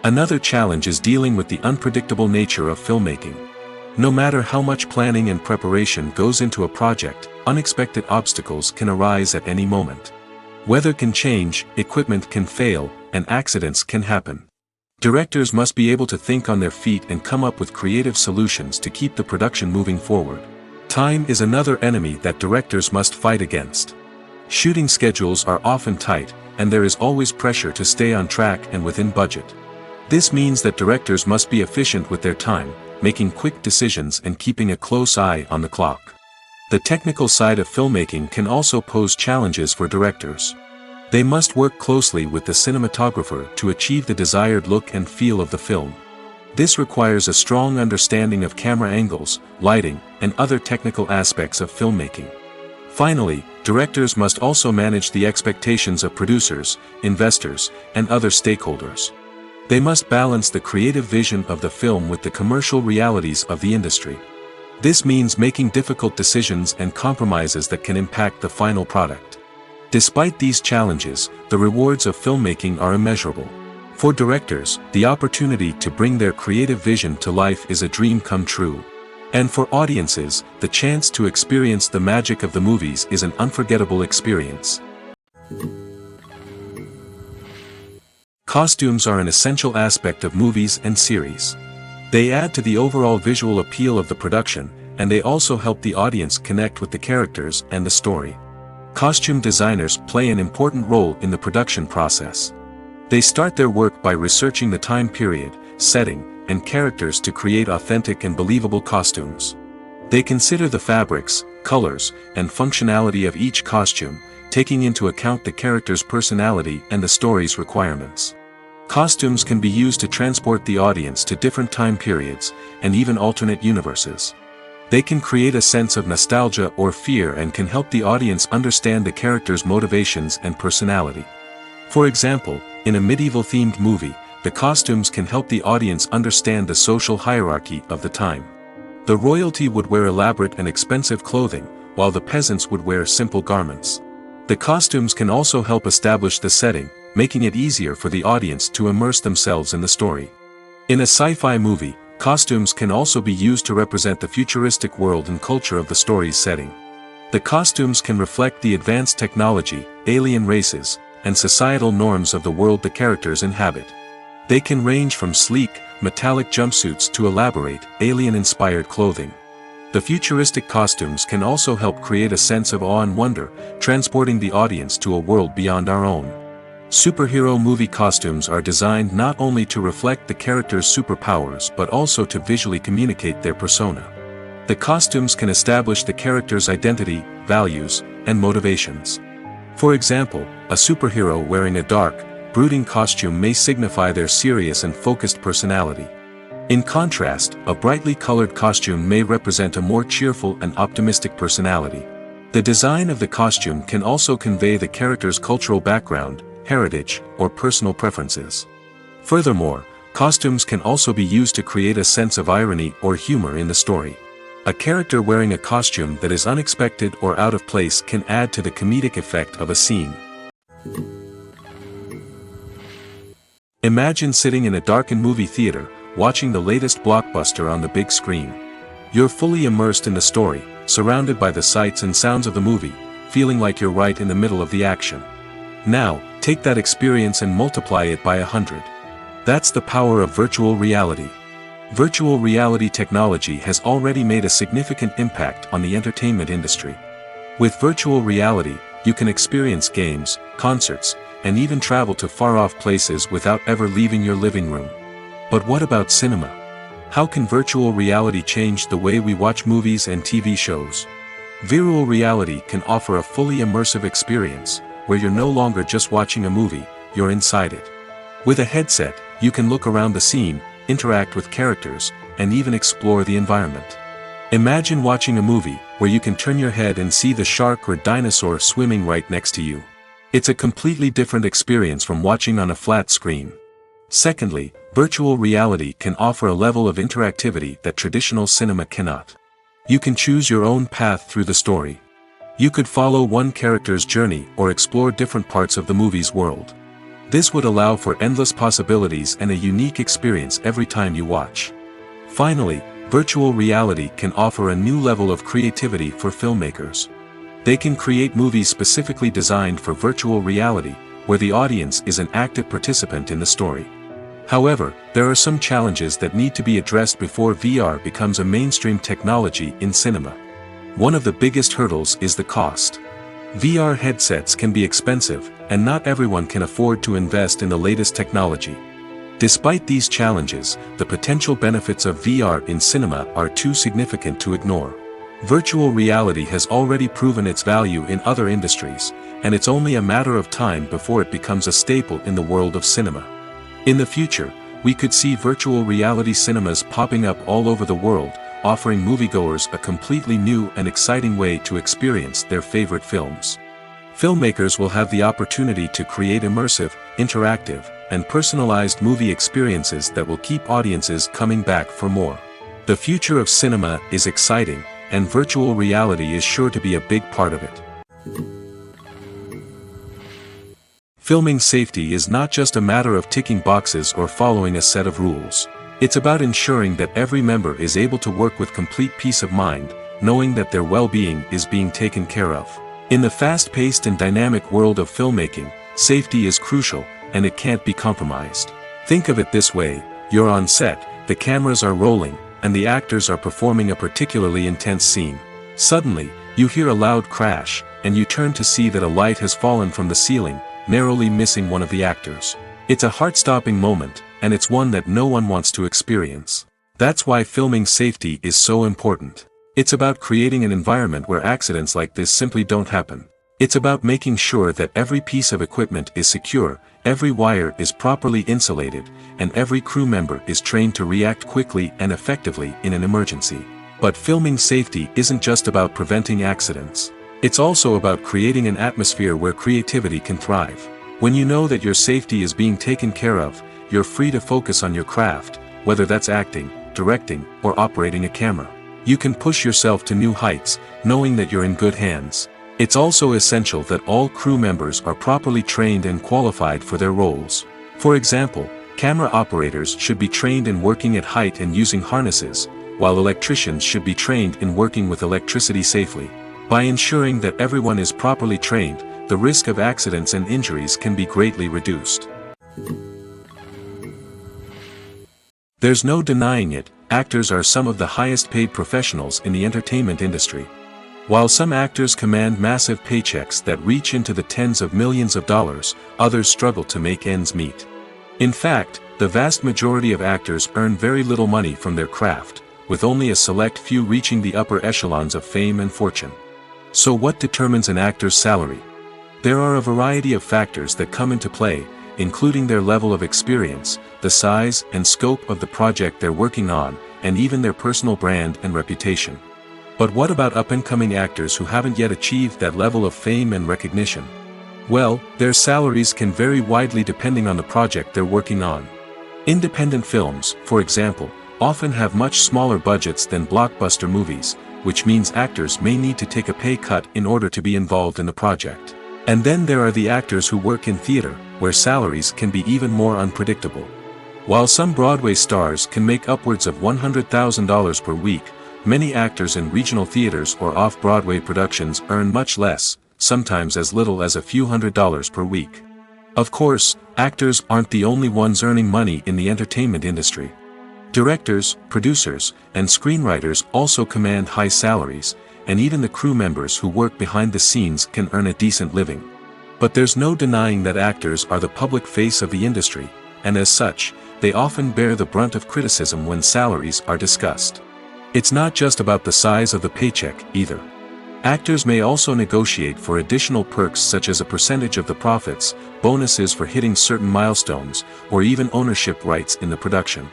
Another challenge is dealing with the unpredictable nature of filmmaking. No matter how much planning and preparation goes into a project, unexpected obstacles can arise at any moment. Weather can change, equipment can fail, and accidents can happen. Directors must be able to think on their feet and come up with creative solutions to keep the production moving forward. Time is another enemy that directors must fight against. Shooting schedules are often tight, and there is always pressure to stay on track and within budget. This means that directors must be efficient with their time, making quick decisions and keeping a close eye on the clock. The technical side of filmmaking can also pose challenges for directors. They must work closely with the cinematographer to achieve the desired look and feel of the film. This requires a strong understanding of camera angles, lighting, and other technical aspects of filmmaking. Finally, directors must also manage the expectations of producers, investors, and other stakeholders. They must balance the creative vision of the film with the commercial realities of the industry. This means making difficult decisions and compromises that can impact the final product. Despite these challenges, the rewards of filmmaking are immeasurable. For directors, the opportunity to bring their creative vision to life is a dream come true. And for audiences, the chance to experience the magic of the movies is an unforgettable experience. Costumes are an essential aspect of movies and series. They add to the overall visual appeal of the production, and they also help the audience connect with the characters and the story. Costume designers play an important role in the production process. They start their work by researching the time period, setting, and characters to create authentic and believable costumes. They consider the fabrics, colors, and functionality of each costume, taking into account the character's personality and the story's requirements. Costumes can be used to transport the audience to different time periods, and even alternate universes. They can create a sense of nostalgia or fear and can help the audience understand the character's motivations and personality. For example, in a medieval-themed movie, the costumes can help the audience understand the social hierarchy of the time. The royalty would wear elaborate and expensive clothing, while the peasants would wear simple garments. The costumes can also help establish the setting, making it easier for the audience to immerse themselves in the story. In a sci-fi movie, costumes can also be used to represent the futuristic world and culture of the story's setting. The costumes can reflect the advanced technology, alien races, and societal norms of the world the characters inhabit. They can range from sleek, metallic jumpsuits to elaborate, alien-inspired clothing. The futuristic costumes can also help create a sense of awe and wonder, transporting the audience to a world beyond our own. Superhero movie costumes are designed not only to reflect the character's superpowers but also to visually communicate their persona. The costumes can establish the character's identity, values, and motivations. For example, a superhero wearing a dark, brooding costume may signify their serious and focused personality. In contrast, a brightly colored costume may represent a more cheerful and optimistic personality. The design of the costume can also convey the character's cultural background, heritage, or personal preferences. Furthermore, costumes can also be used to create a sense of irony or humor in the story. A character wearing a costume that is unexpected or out of place can add to the comedic effect of a scene. Imagine sitting in a darkened movie theater, watching the latest blockbuster on the big screen. You're fully immersed in the story, surrounded by the sights and sounds of the movie, feeling like you're right in the middle of the action. Now, take that experience and multiply it by 100. That's the power of virtual reality. Virtual reality technology has already made a significant impact on the entertainment industry. With virtual reality, you can experience games, concerts, and even travel to far-off places without ever leaving your living room. But what about cinema? How can virtual reality change the way we watch movies and TV shows? Virtual reality can offer a fully immersive experience, where you're no longer just watching a movie, you're inside it. With a headset, you can look around the scene, interact with characters, and even explore the environment. Imagine watching a movie where you can turn your head and see the shark or dinosaur swimming right next to you. It's a completely different experience from watching on a flat screen. Secondly, virtual reality can offer a level of interactivity that traditional cinema cannot. You can choose your own path through the story. You could follow one character's journey or explore different parts of the movie's world. This would allow for endless possibilities and a unique experience every time you watch. Finally, virtual reality can offer a new level of creativity for filmmakers. They can create movies specifically designed for virtual reality, where the audience is an active participant in the story. However, there are some challenges that need to be addressed before VR becomes a mainstream technology in cinema. One of the biggest hurdles is the cost. VR headsets can be expensive, and not everyone can afford to invest in the latest technology. Despite these challenges, the potential benefits of VR in cinema are too significant to ignore. Virtual reality has already proven its value in other industries, and it's only a matter of time before it becomes a staple in the world of cinema. In the future, we could see virtual reality cinemas popping up all over the world, offering moviegoers a completely new and exciting way to experience their favorite films. Filmmakers will have the opportunity to create immersive, interactive, and personalized movie experiences that will keep audiences coming back for more. The future of cinema is exciting, and virtual reality is sure to be a big part of it. Filming safety is not just a matter of ticking boxes or following a set of rules. It's about ensuring that every member is able to work with complete peace of mind, knowing that their well-being is being taken care of. In the fast-paced and dynamic world of filmmaking, safety is crucial, and it can't be compromised. Think of it this way: you're on set, the cameras are rolling, and the actors are performing a particularly intense scene. Suddenly, you hear a loud crash, and you turn to see that a light has fallen from the ceiling, narrowly missing one of the actors. It's a heart-stopping moment, and it's one that no one wants to experience. That's why filming safety is so important. It's about creating an environment where accidents like this simply don't happen. It's about making sure that every piece of equipment is secure, every wire is properly insulated, and every crew member is trained to react quickly and effectively in an emergency. But filming safety isn't just about preventing accidents. It's also about creating an atmosphere where creativity can thrive. When you know that your safety is being taken care of, you're free to focus on your craft, whether that's acting, directing, or operating a camera. You can push yourself to new heights, knowing that you're in good hands. It's also essential that all crew members are properly trained and qualified for their roles. For example, camera operators should be trained in working at height and using harnesses, while electricians should be trained in working with electricity safely. By ensuring that everyone is properly trained, the risk of accidents and injuries can be greatly reduced. There's no denying it, actors are some of the highest paid professionals in the entertainment industry. While some actors command massive paychecks that reach into the tens of millions of dollars, others struggle to make ends meet. In fact, the vast majority of actors earn very little money from their craft, with only a select few reaching the upper echelons of fame and fortune. So what determines an actor's salary? There are a variety of factors that come into play, including their level of experience, the size and scope of the project they're working on, and even their personal brand and reputation. But what about up-and-coming actors who haven't yet achieved that level of fame and recognition? Well, their salaries can vary widely depending on the project they're working on. Independent films, for example, often have much smaller budgets than blockbuster movies, which means actors may need to take a pay cut in order to be involved in the project. And then there are the actors who work in theater, where salaries can be even more unpredictable. While some Broadway stars can make upwards of $100,000 per week, many actors in regional theaters or off-Broadway productions earn much less, sometimes as little as a few $100s per week. Of course, actors aren't the only ones earning money in the entertainment industry. Directors, producers, and screenwriters also command high salaries, and even the crew members who work behind the scenes can earn a decent living. But there's no denying that actors are the public face of the industry, and as such, they often bear the brunt of criticism when salaries are discussed. It's not just about the size of the paycheck, either. Actors may also negotiate for additional perks such as a percentage of the profits, bonuses for hitting certain milestones, or even ownership rights in the production.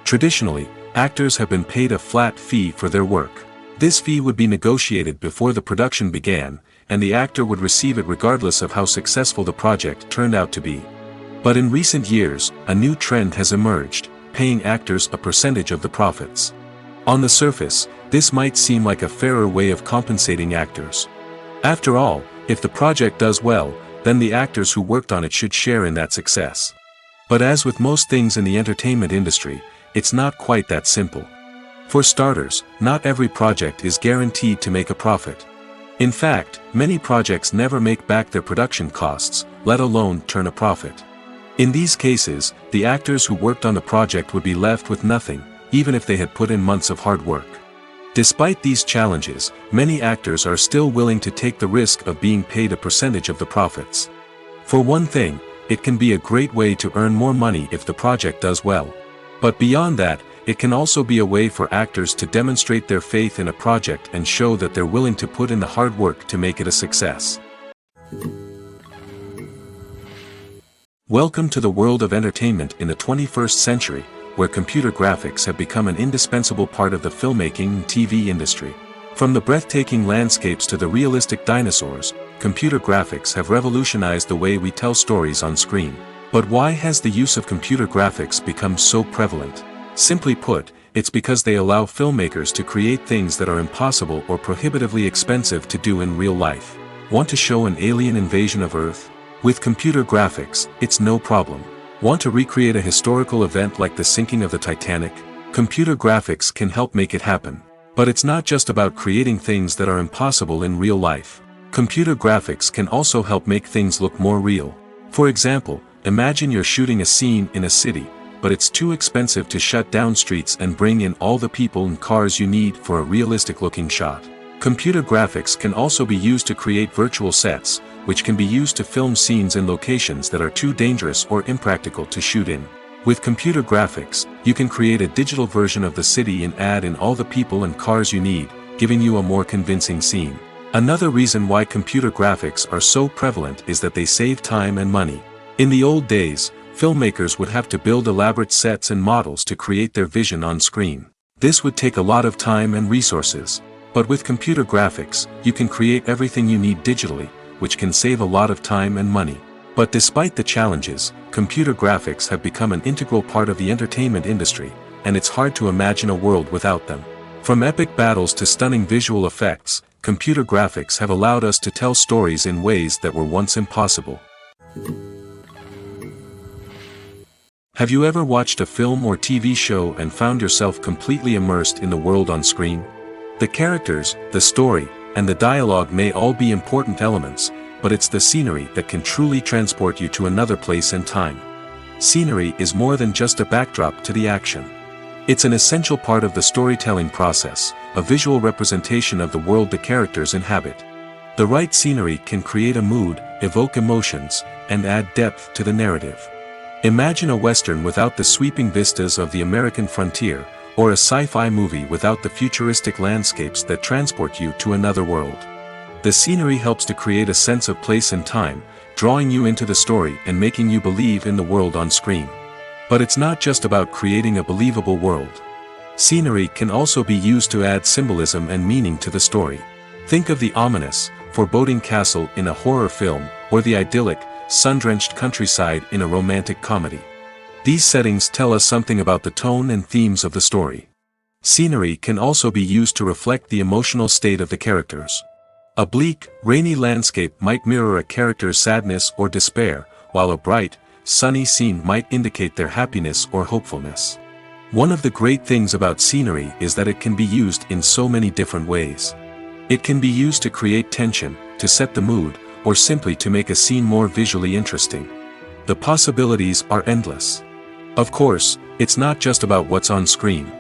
Traditionally, actors have been paid a flat fee for their work. This fee would be negotiated before the production began, and the actor would receive it regardless of how successful the project turned out to be. But in recent years, a new trend has emerged, paying actors a percentage of the profits. On the surface, this might seem like a fairer way of compensating actors. After all, if the project does well, then the actors who worked on it should share in that success. But as with most things in the entertainment industry, it's not quite that simple. For starters, not every project is guaranteed to make a profit. In fact, many projects never make back their production costs, let alone turn a profit. In these cases, the actors who worked on the project would be left with nothing, even if they had put in months of hard work. Despite these challenges, many actors are still willing to take the risk of being paid a percentage of the profits. For one thing, it can be a great way to earn more money if the project does well. But beyond that, it can also be a way for actors to demonstrate their faith in a project and show that they're willing to put in the hard work to make it a success. Welcome to the world of entertainment in the 21st century, where computer graphics have become an indispensable part of the filmmaking and TV industry. From the breathtaking landscapes to the realistic dinosaurs, computer graphics have revolutionized the way we tell stories on screen. But why has the use of computer graphics become so prevalent? Simply put, it's because they allow filmmakers to create things that are impossible or prohibitively expensive to do in real life. Want to show an alien invasion of Earth? With computer graphics, it's no problem. Want to recreate a historical event like the sinking of the Titanic? Computer graphics can help make it happen. But it's not just about creating things that are impossible in real life. Computer graphics can also help make things look more real. For example, imagine you're shooting a scene in a city, but it's too expensive to shut down streets and bring in all the people and cars you need for a realistic-looking shot. Computer graphics can also be used to create virtual sets, which can be used to film scenes in locations that are too dangerous or impractical to shoot in. With computer graphics, you can create a digital version of the city and add in all the people and cars you need, giving you a more convincing scene. Another reason why computer graphics are so prevalent is that they save time and money. In the old days, filmmakers would have to build elaborate sets and models to create their vision on screen. This would take a lot of time and resources. But with computer graphics, you can create everything you need digitally, which can save a lot of time and money. But despite the challenges, computer graphics have become an integral part of the entertainment industry, and it's hard to imagine a world without them. From epic battles to stunning visual effects, computer graphics have allowed us to tell stories in ways that were once impossible. Have you ever watched a film or TV show and found yourself completely immersed in the world on screen? The characters, the story, and the dialogue may all be important elements, but it's the scenery that can truly transport you to another place and time. Scenery is more than just a backdrop to the action. It's an essential part of the storytelling process, a visual representation of the world the characters inhabit. The right scenery can create a mood, evoke emotions, and add depth to the narrative. Imagine a Western without the sweeping vistas of the American frontier, or a sci-fi movie without the futuristic landscapes that transport you to another world. The scenery helps to create a sense of place and time, drawing you into the story and making you believe in the world on screen. But it's not just about creating a believable world. Scenery can also be used to add symbolism and meaning to the story. Think of the ominous, foreboding castle in a horror film, or the idyllic, sun-drenched countryside in a romantic comedy. These settings tell us something about the tone and themes of the story. Scenery can also be used to reflect the emotional state of the characters. A bleak, rainy landscape might mirror a character's sadness or despair, while a bright, sunny scene might indicate their happiness or hopefulness. One of the great things about scenery is that it can be used in so many different ways. It can be used to create tension, to set the mood, or simply to make a scene more visually interesting. The possibilities are endless. Of course, it's not just about what's on screen.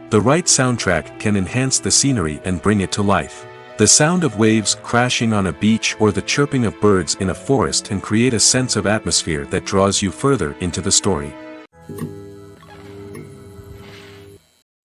The right soundtrack can enhance the scenery and bring it to life. The sound of waves crashing on a beach or the chirping of birds in a forest can create a sense of atmosphere that draws you further into the story.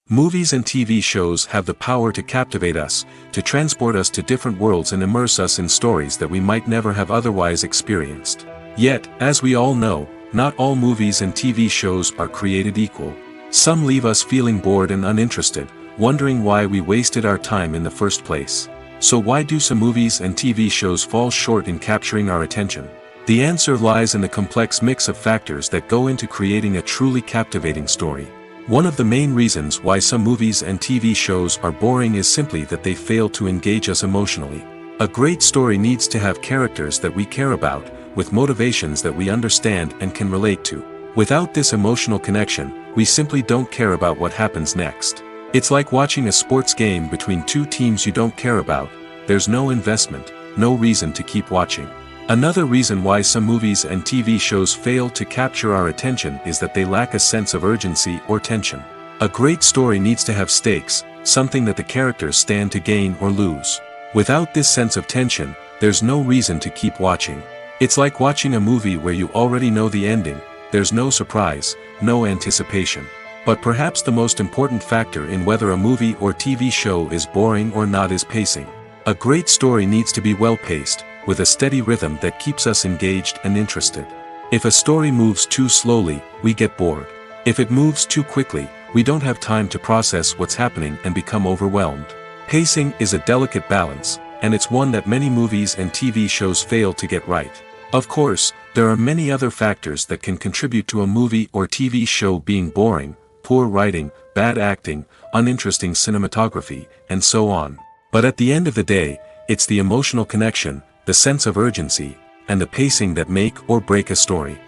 Movies and TV shows have the power to captivate us, to transport us to different worlds and immerse us in stories that we might never have otherwise experienced. Yet, as we all know, not all movies and TV shows are created equal. Some leave us feeling bored and uninterested, wondering why we wasted our time in the first place. So why do some movies and TV shows fall short in capturing our attention? The answer lies in the complex mix of factors that go into creating a truly captivating story. One of the main reasons why some movies and TV shows are boring is simply that they fail to engage us emotionally. A great story needs to have characters that we care about, with motivations that we understand and can relate to. Without this emotional connection, we simply don't care about what happens next. It's like watching a sports game between two teams you don't care about. There's no investment, no reason to keep watching. Another reason why some movies and TV shows fail to capture our attention is that they lack a sense of urgency or tension. A great story needs to have stakes, something that the characters stand to gain or lose. Without this sense of tension, there's no reason to keep watching. It's like watching a movie where you already know the ending. There's no surprise, no anticipation. But perhaps the most important factor in whether a movie or TV show is boring or not is pacing. A great story needs to be well-paced, with a steady rhythm that keeps us engaged and interested. If a story moves too slowly, we get bored. If it moves too quickly, we don't have time to process what's happening and become overwhelmed. Pacing is a delicate balance, and it's one that many movies and TV shows fail to get right. Of course, there are many other factors that can contribute to a movie or TV show being boring: poor writing, bad acting, uninteresting cinematography, and so on. But at the end of the day, it's the emotional connection, the sense of urgency, and the pacing that make or break a story.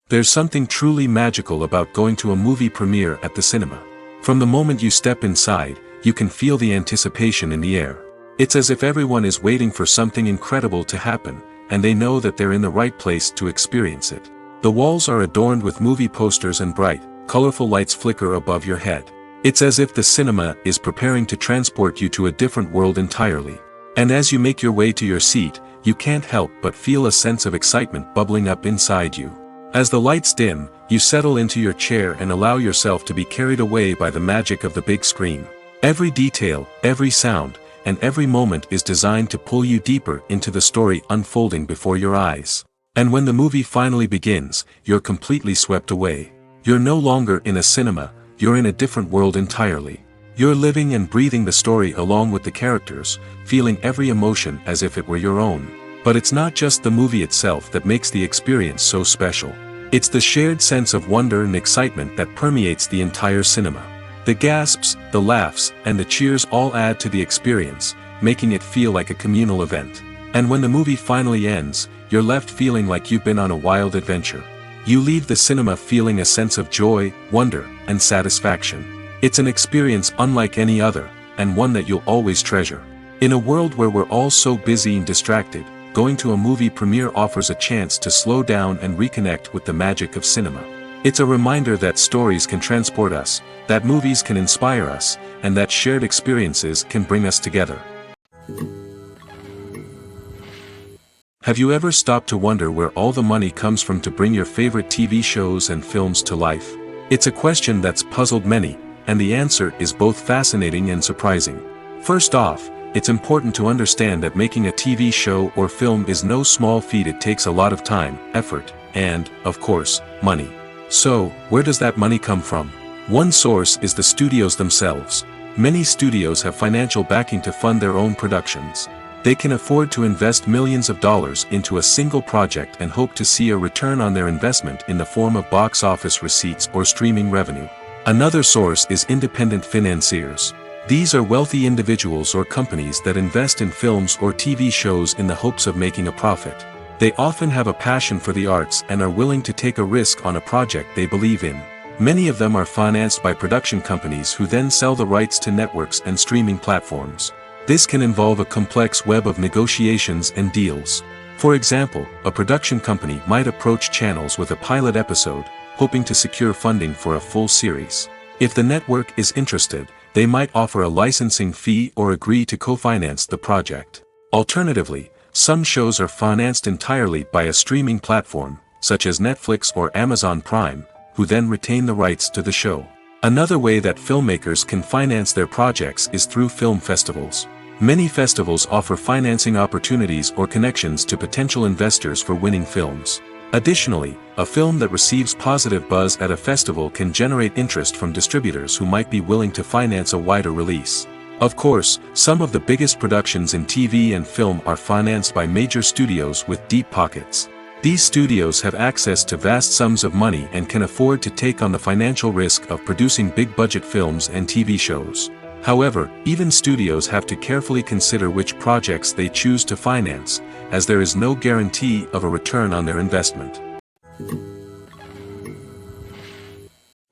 There's something truly magical about going to a movie premiere at the cinema. From the moment you step inside, you can feel the anticipation in the air. It's as if everyone is waiting for something incredible to happen, and they know that they're in the right place to experience it. The walls are adorned with movie posters and bright, colorful lights flicker above your head. It's as if the cinema is preparing to transport you to a different world entirely. And as you make your way to your seat, you can't help but feel a sense of excitement bubbling up inside you. As the lights dim, you settle into your chair and allow yourself to be carried away by the magic of the big screen. Every detail, every sound, and every moment is designed to pull you deeper into the story unfolding before your eyes. And when the movie finally begins, you're completely swept away. You're no longer in a cinema, you're in a different world entirely. You're living and breathing the story along with the characters, feeling every emotion as if it were your own. But it's not just the movie itself that makes the experience so special. It's the shared sense of wonder and excitement that permeates the entire cinema. The gasps, the laughs, and the cheers all add to the experience, making it feel like a communal event. And when the movie finally ends, you're left feeling like you've been on a wild adventure. You leave the cinema feeling a sense of joy, wonder, and satisfaction. It's an experience unlike any other, and one that you'll always treasure. In a world where we're all so busy and distracted, going to a movie premiere offers a chance to slow down and reconnect with the magic of cinema. It's a reminder that stories can transport us, that movies can inspire us, and that shared experiences can bring us together. Have you ever stopped to wonder where all the money comes from to bring your favorite TV shows and films to life? It's a question that's puzzled many, and the answer is both fascinating and surprising. First off, it's important to understand that making a TV show or film is no small feat. It takes a lot of time, effort, and, of course, money. So, where does that money come from? One source is the studios themselves. Many studios have financial backing to fund their own productions. They can afford to invest millions of dollars into a single project and hope to see a return on their investment in the form of box office receipts or streaming revenue. Another source is independent financiers. These are wealthy individuals or companies that invest in films or TV shows in the hopes of making a profit. They often have a passion for the arts and are willing to take a risk on a project they believe in. Many of them are financed by production companies who then sell the rights to networks and streaming platforms. This can involve a complex web of negotiations and deals. For example, a production company might approach channels with a pilot episode, hoping to secure funding for a full series. If the network is interested, they might offer a licensing fee or agree to co-finance the project. Alternatively, some shows are financed entirely by a streaming platform, such as Netflix or Amazon Prime, who then retain the rights to the show. Another way that filmmakers can finance their projects is through film festivals. Many festivals offer financing opportunities or connections to potential investors for winning films. Additionally, a film that receives positive buzz at a festival can generate interest from distributors who might be willing to finance a wider release. Of course, some of the biggest productions in TV and film are financed by major studios with deep pockets. These studios have access to vast sums of money and can afford to take on the financial risk of producing big-budget films and TV shows. However, even studios have to carefully consider which projects they choose to finance, as there is no guarantee of a return on their investment.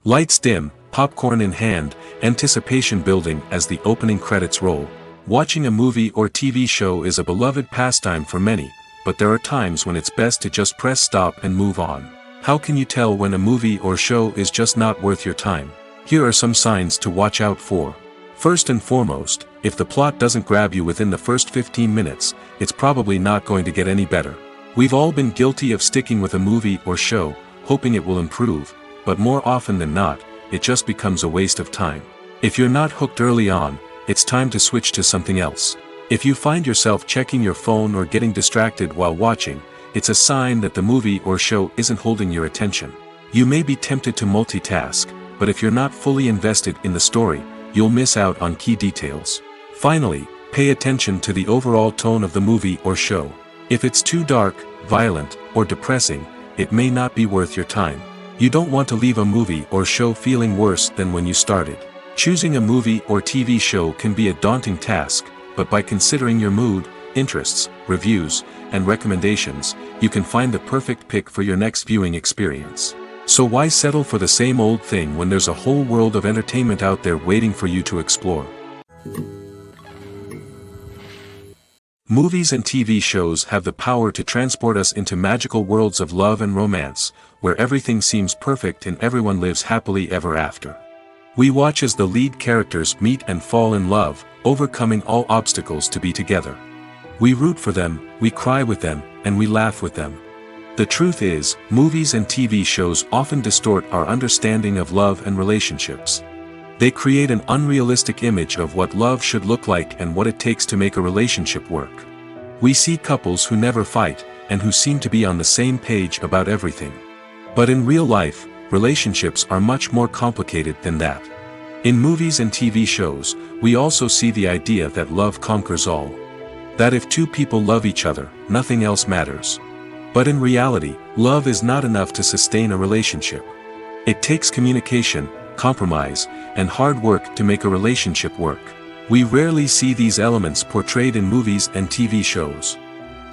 Lights dim, popcorn in hand, anticipation building as the opening credits roll. Watching a movie or TV show is a beloved pastime for many, but there are times when it's best to just press stop and move on. How can you tell when a movie or show is just not worth your time? Here are some signs to watch out for. First and foremost, if the plot doesn't grab you within the first 15 minutes, it's probably not going to get any better. We've all been guilty of sticking with a movie or show, hoping it will improve, but more often than not, it just becomes a waste of time. If you're not hooked early on, it's time to switch to something else. If you find yourself checking your phone or getting distracted while watching, it's a sign that the movie or show isn't holding your attention. You may be tempted to multitask, but if you're not fully invested in the story, you'll miss out on key details. Finally, pay attention to the overall tone of the movie or show. If it's too dark, violent, or depressing, it may not be worth your time. You don't want to leave a movie or show feeling worse than when you started. Choosing a movie or TV show can be a daunting task, but by considering your mood, interests, reviews, and recommendations, you can find the perfect pick for your next viewing experience. So why settle for the same old thing when there's a whole world of entertainment out there waiting for you to explore? Movies and TV shows have the power to transport us into magical worlds of love and romance, where everything seems perfect and everyone lives happily ever after. We watch as the lead characters meet and fall in love, overcoming all obstacles to be together. We root for them, we cry with them, and we laugh with them. The truth is, movies and TV shows often distort our understanding of love and relationships. They create an unrealistic image of what love should look like and what it takes to make a relationship work. We see couples who never fight, and who seem to be on the same page about everything. But in real life, relationships are much more complicated than that. In movies and TV shows, we also see the idea that love conquers all. That if two people love each other, nothing else matters. But in reality, love is not enough to sustain a relationship. It takes communication, compromise, and hard work to make a relationship work. We rarely see these elements portrayed in movies and TV shows.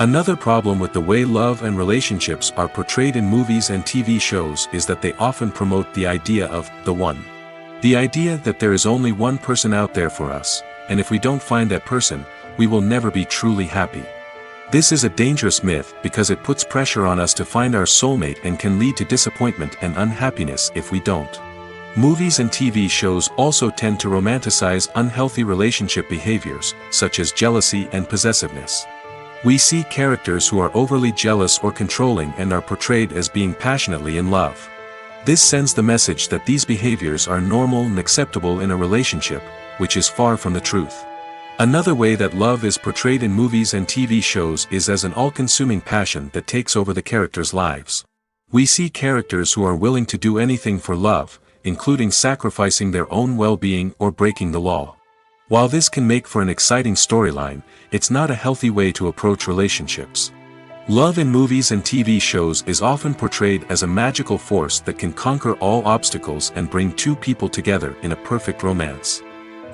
Another problem with the way love and relationships are portrayed in movies and TV shows is that they often promote the idea of the one. The idea that there is only one person out there for us, and if we don't find that person, we will never be truly happy. This is a dangerous myth because it puts pressure on us to find our soulmate and can lead to disappointment and unhappiness if we don't. Movies and TV shows also tend to romanticize unhealthy relationship behaviors, such as jealousy and possessiveness. We see characters who are overly jealous or controlling and are portrayed as being passionately in love. This sends the message that these behaviors are normal and acceptable in a relationship, which is far from the truth. Another way that love is portrayed in movies and TV shows is as an all-consuming passion that takes over the characters' lives. We see characters who are willing to do anything for love, including sacrificing their own well-being or breaking the law. While this can make for an exciting storyline, it's not a healthy way to approach relationships. Love in movies and TV shows is often portrayed as a magical force that can conquer all obstacles and bring two people together in a perfect romance.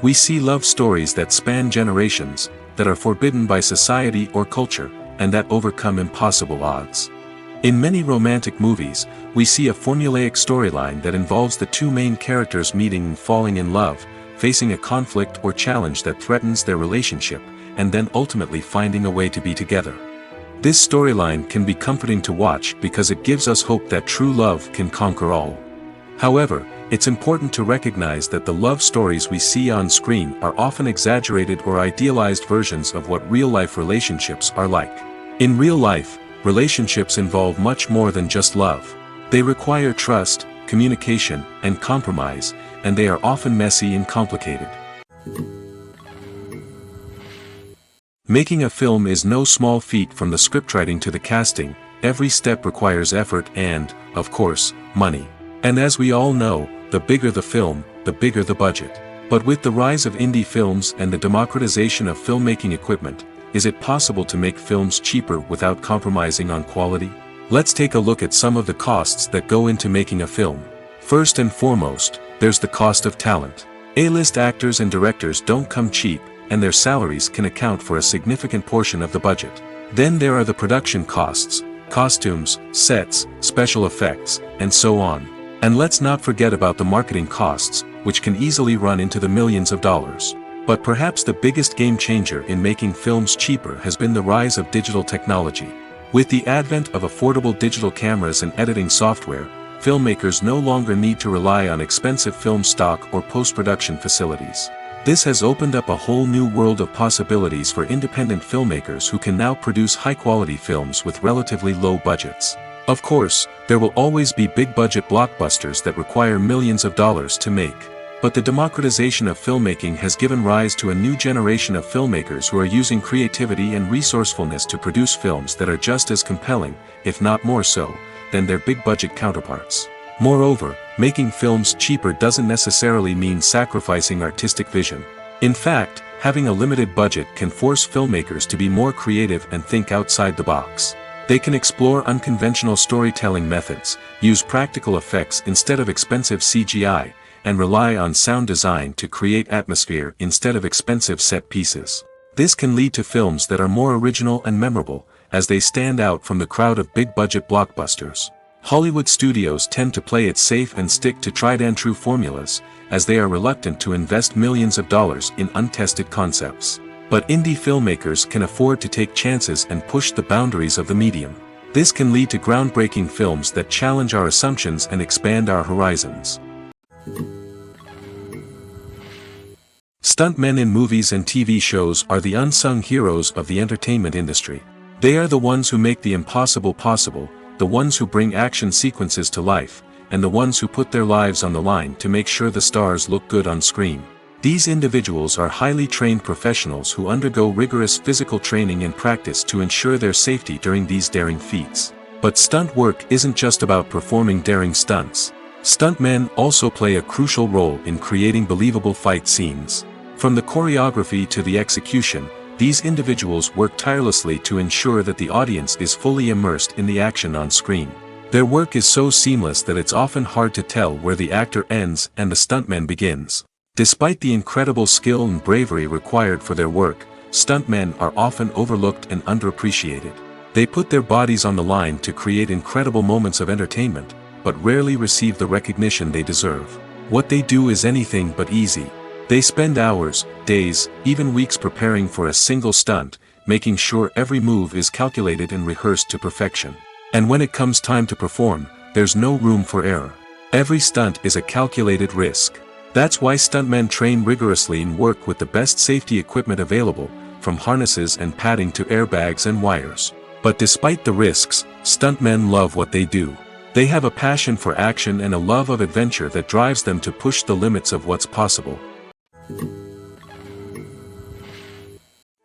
We see love stories that span generations, that are forbidden by society or culture, and that overcome impossible odds. In many romantic movies, we see a formulaic storyline that involves the two main characters meeting and falling in love, facing a conflict or challenge that threatens their relationship, and then ultimately finding a way to be together. This storyline can be comforting to watch because it gives us hope that true love can conquer all. However, it's important to recognize that the love stories we see on screen are often exaggerated or idealized versions of what real-life relationships are like. In real life, relationships involve much more than just love. They require trust, communication, and compromise, and they are often messy and complicated. Making a film is no small feat from the scriptwriting to the casting, every step requires effort and, of course, money. And as we all know, the bigger the film, the bigger the budget. But with the rise of indie films and the democratization of filmmaking equipment, is it possible to make films cheaper without compromising on quality? Let's take a look at some of the costs that go into making a film. First and foremost, there's the cost of talent. A-list actors and directors don't come cheap, and their salaries can account for a significant portion of the budget. Then there are the production costs, costumes, sets, special effects, and so on. And let's not forget about the marketing costs, which can easily run into the millions of dollars. But perhaps the biggest game changer in making films cheaper has been the rise of digital technology. With the advent of affordable digital cameras and editing software, filmmakers no longer need to rely on expensive film stock or post-production facilities. This has opened up a whole new world of possibilities for independent filmmakers who can now produce high-quality films with relatively low budgets. Of course, there will always be big-budget blockbusters that require millions of dollars to make. But the democratization of filmmaking has given rise to a new generation of filmmakers who are using creativity and resourcefulness to produce films that are just as compelling, if not more so, than their big-budget counterparts. Moreover, making films cheaper doesn't necessarily mean sacrificing artistic vision. In fact, having a limited budget can force filmmakers to be more creative and think outside the box. They can explore unconventional storytelling methods, use practical effects instead of expensive CGI, and rely on sound design to create atmosphere instead of expensive set pieces. This can lead to films that are more original and memorable, as they stand out from the crowd of big-budget blockbusters. Hollywood studios tend to play it safe and stick to tried-and-true formulas, as they are reluctant to invest millions of dollars in untested concepts. But indie filmmakers can afford to take chances and push the boundaries of the medium. This can lead to groundbreaking films that challenge our assumptions and expand our horizons. Stuntmen in movies and TV shows are the unsung heroes of the entertainment industry. They are the ones who make the impossible possible, the ones who bring action sequences to life, and the ones who put their lives on the line to make sure the stars look good on screen. These individuals are highly trained professionals who undergo rigorous physical training and practice to ensure their safety during these daring feats. But stunt work isn't just about performing daring stunts. Stuntmen also play a crucial role in creating believable fight scenes. From the choreography to the execution, these individuals work tirelessly to ensure that the audience is fully immersed in the action on screen. Their work is so seamless that it's often hard to tell where the actor ends and the stuntman begins. Despite the incredible skill and bravery required for their work, stuntmen are often overlooked and underappreciated. They put their bodies on the line to create incredible moments of entertainment, but rarely receive the recognition they deserve. What they do is anything but easy. They spend hours, days, even weeks preparing for a single stunt, making sure every move is calculated and rehearsed to perfection. And when it comes time to perform, there's no room for error. Every stunt is a calculated risk. That's why stuntmen train rigorously and work with the best safety equipment available, from harnesses and padding to airbags and wires. But despite the risks, stuntmen love what they do. They have a passion for action and a love of adventure that drives them to push the limits of what's possible.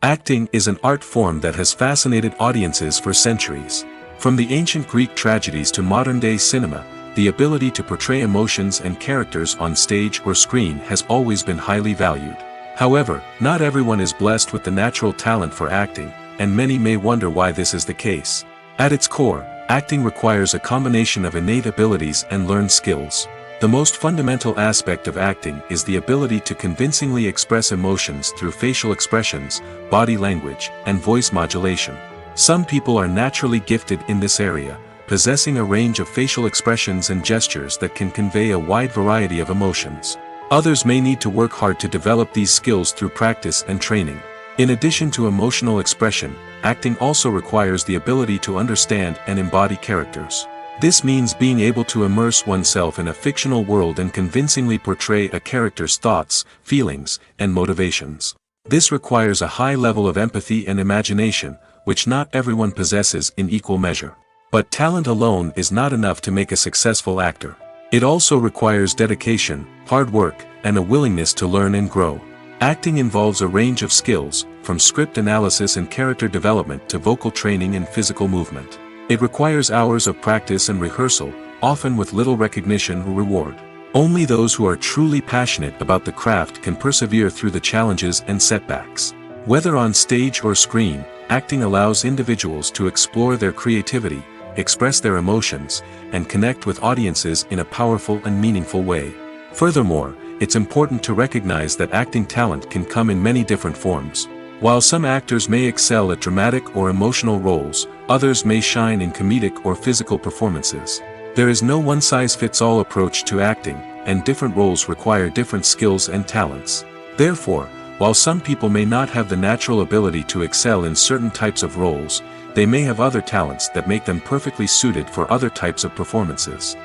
Acting is an art form that has fascinated audiences for centuries. From the ancient Greek tragedies to modern-day cinema, the ability to portray emotions and characters on stage or screen has always been highly valued. However, not everyone is blessed with the natural talent for acting, and many may wonder why this is the case. At its core, acting requires a combination of innate abilities and learned skills. The most fundamental aspect of acting is the ability to convincingly express emotions through facial expressions, body language, and voice modulation. Some people are naturally gifted in this area, possessing a range of facial expressions and gestures that can convey a wide variety of emotions. Others may need to work hard to develop these skills through practice and training. In addition to emotional expression, acting also requires the ability to understand and embody characters. This means being able to immerse oneself in a fictional world and convincingly portray a character's thoughts, feelings, and motivations. This requires a high level of empathy and imagination, which not everyone possesses in equal measure. But talent alone is not enough to make a successful actor. It also requires dedication, hard work, and a willingness to learn and grow. Acting involves a range of skills, from script analysis and character development to vocal training and physical movement. It requires hours of practice and rehearsal, often with little recognition or reward. Only those who are truly passionate about the craft can persevere through the challenges and setbacks. Whether on stage or screen, acting allows individuals to explore their creativity, express their emotions, and connect with audiences in a powerful and meaningful way. Furthermore, it's important to recognize that acting talent can come in many different forms. While some actors may excel at dramatic or emotional roles, others may shine in comedic or physical performances. There is no one-size-fits-all approach to acting, and different roles require different skills and talents. Therefore, while some people may not have the natural ability to excel in certain types of roles, they may have other talents that make them perfectly suited for other types of performances.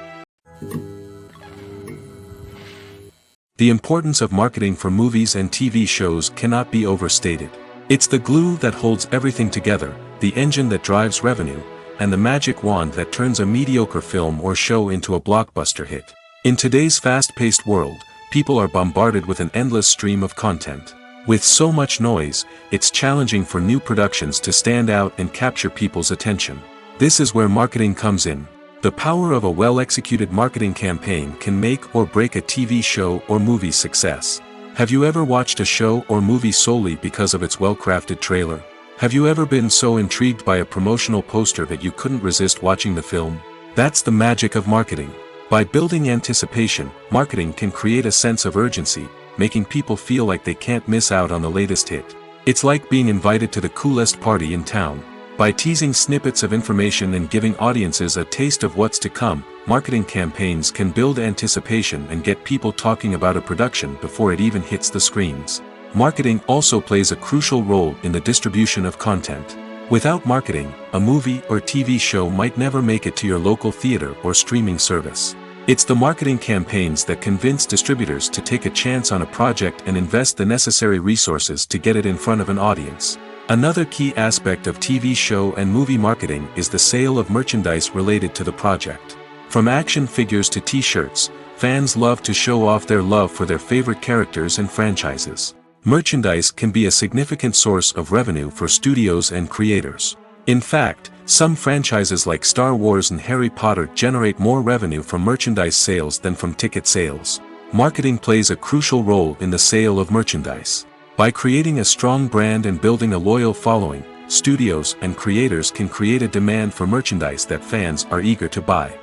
The importance of marketing for movies and TV shows cannot be overstated. It's the glue that holds everything together, the engine that drives revenue, and the magic wand that turns a mediocre film or show into a blockbuster hit. In today's fast-paced world, people are bombarded with an endless stream of content. With so much noise, it's challenging for new productions to stand out and capture people's attention. This is where marketing comes in. The power of a well-executed marketing campaign can make or break a TV show or movie's success. Have you ever watched a show or movie solely because of its well-crafted trailer? Have you ever been so intrigued by a promotional poster that you couldn't resist watching the film? That's the magic of marketing. By building anticipation, marketing can create a sense of urgency, making people feel like they can't miss out on the latest hit. It's like being invited to the coolest party in town. By teasing snippets of information and giving audiences a taste of what's to come, marketing campaigns can build anticipation and get people talking about a production before it even hits the screens. Marketing also plays a crucial role in the distribution of content. Without marketing, a movie or TV show might never make it to your local theater or streaming service. It's the marketing campaigns that convince distributors to take a chance on a project and invest the necessary resources to get it in front of an audience. Another key aspect of TV show and movie marketing is the sale of merchandise related to the project. From action figures to t-shirts, fans love to show off their love for their favorite characters and franchises. Merchandise can be a significant source of revenue for studios and creators. In fact, some franchises like Star Wars and Harry Potter generate more revenue from merchandise sales than from ticket sales. Marketing plays a crucial role in the sale of merchandise. By creating a strong brand and building a loyal following, studios and creators can create a demand for merchandise that fans are eager to buy.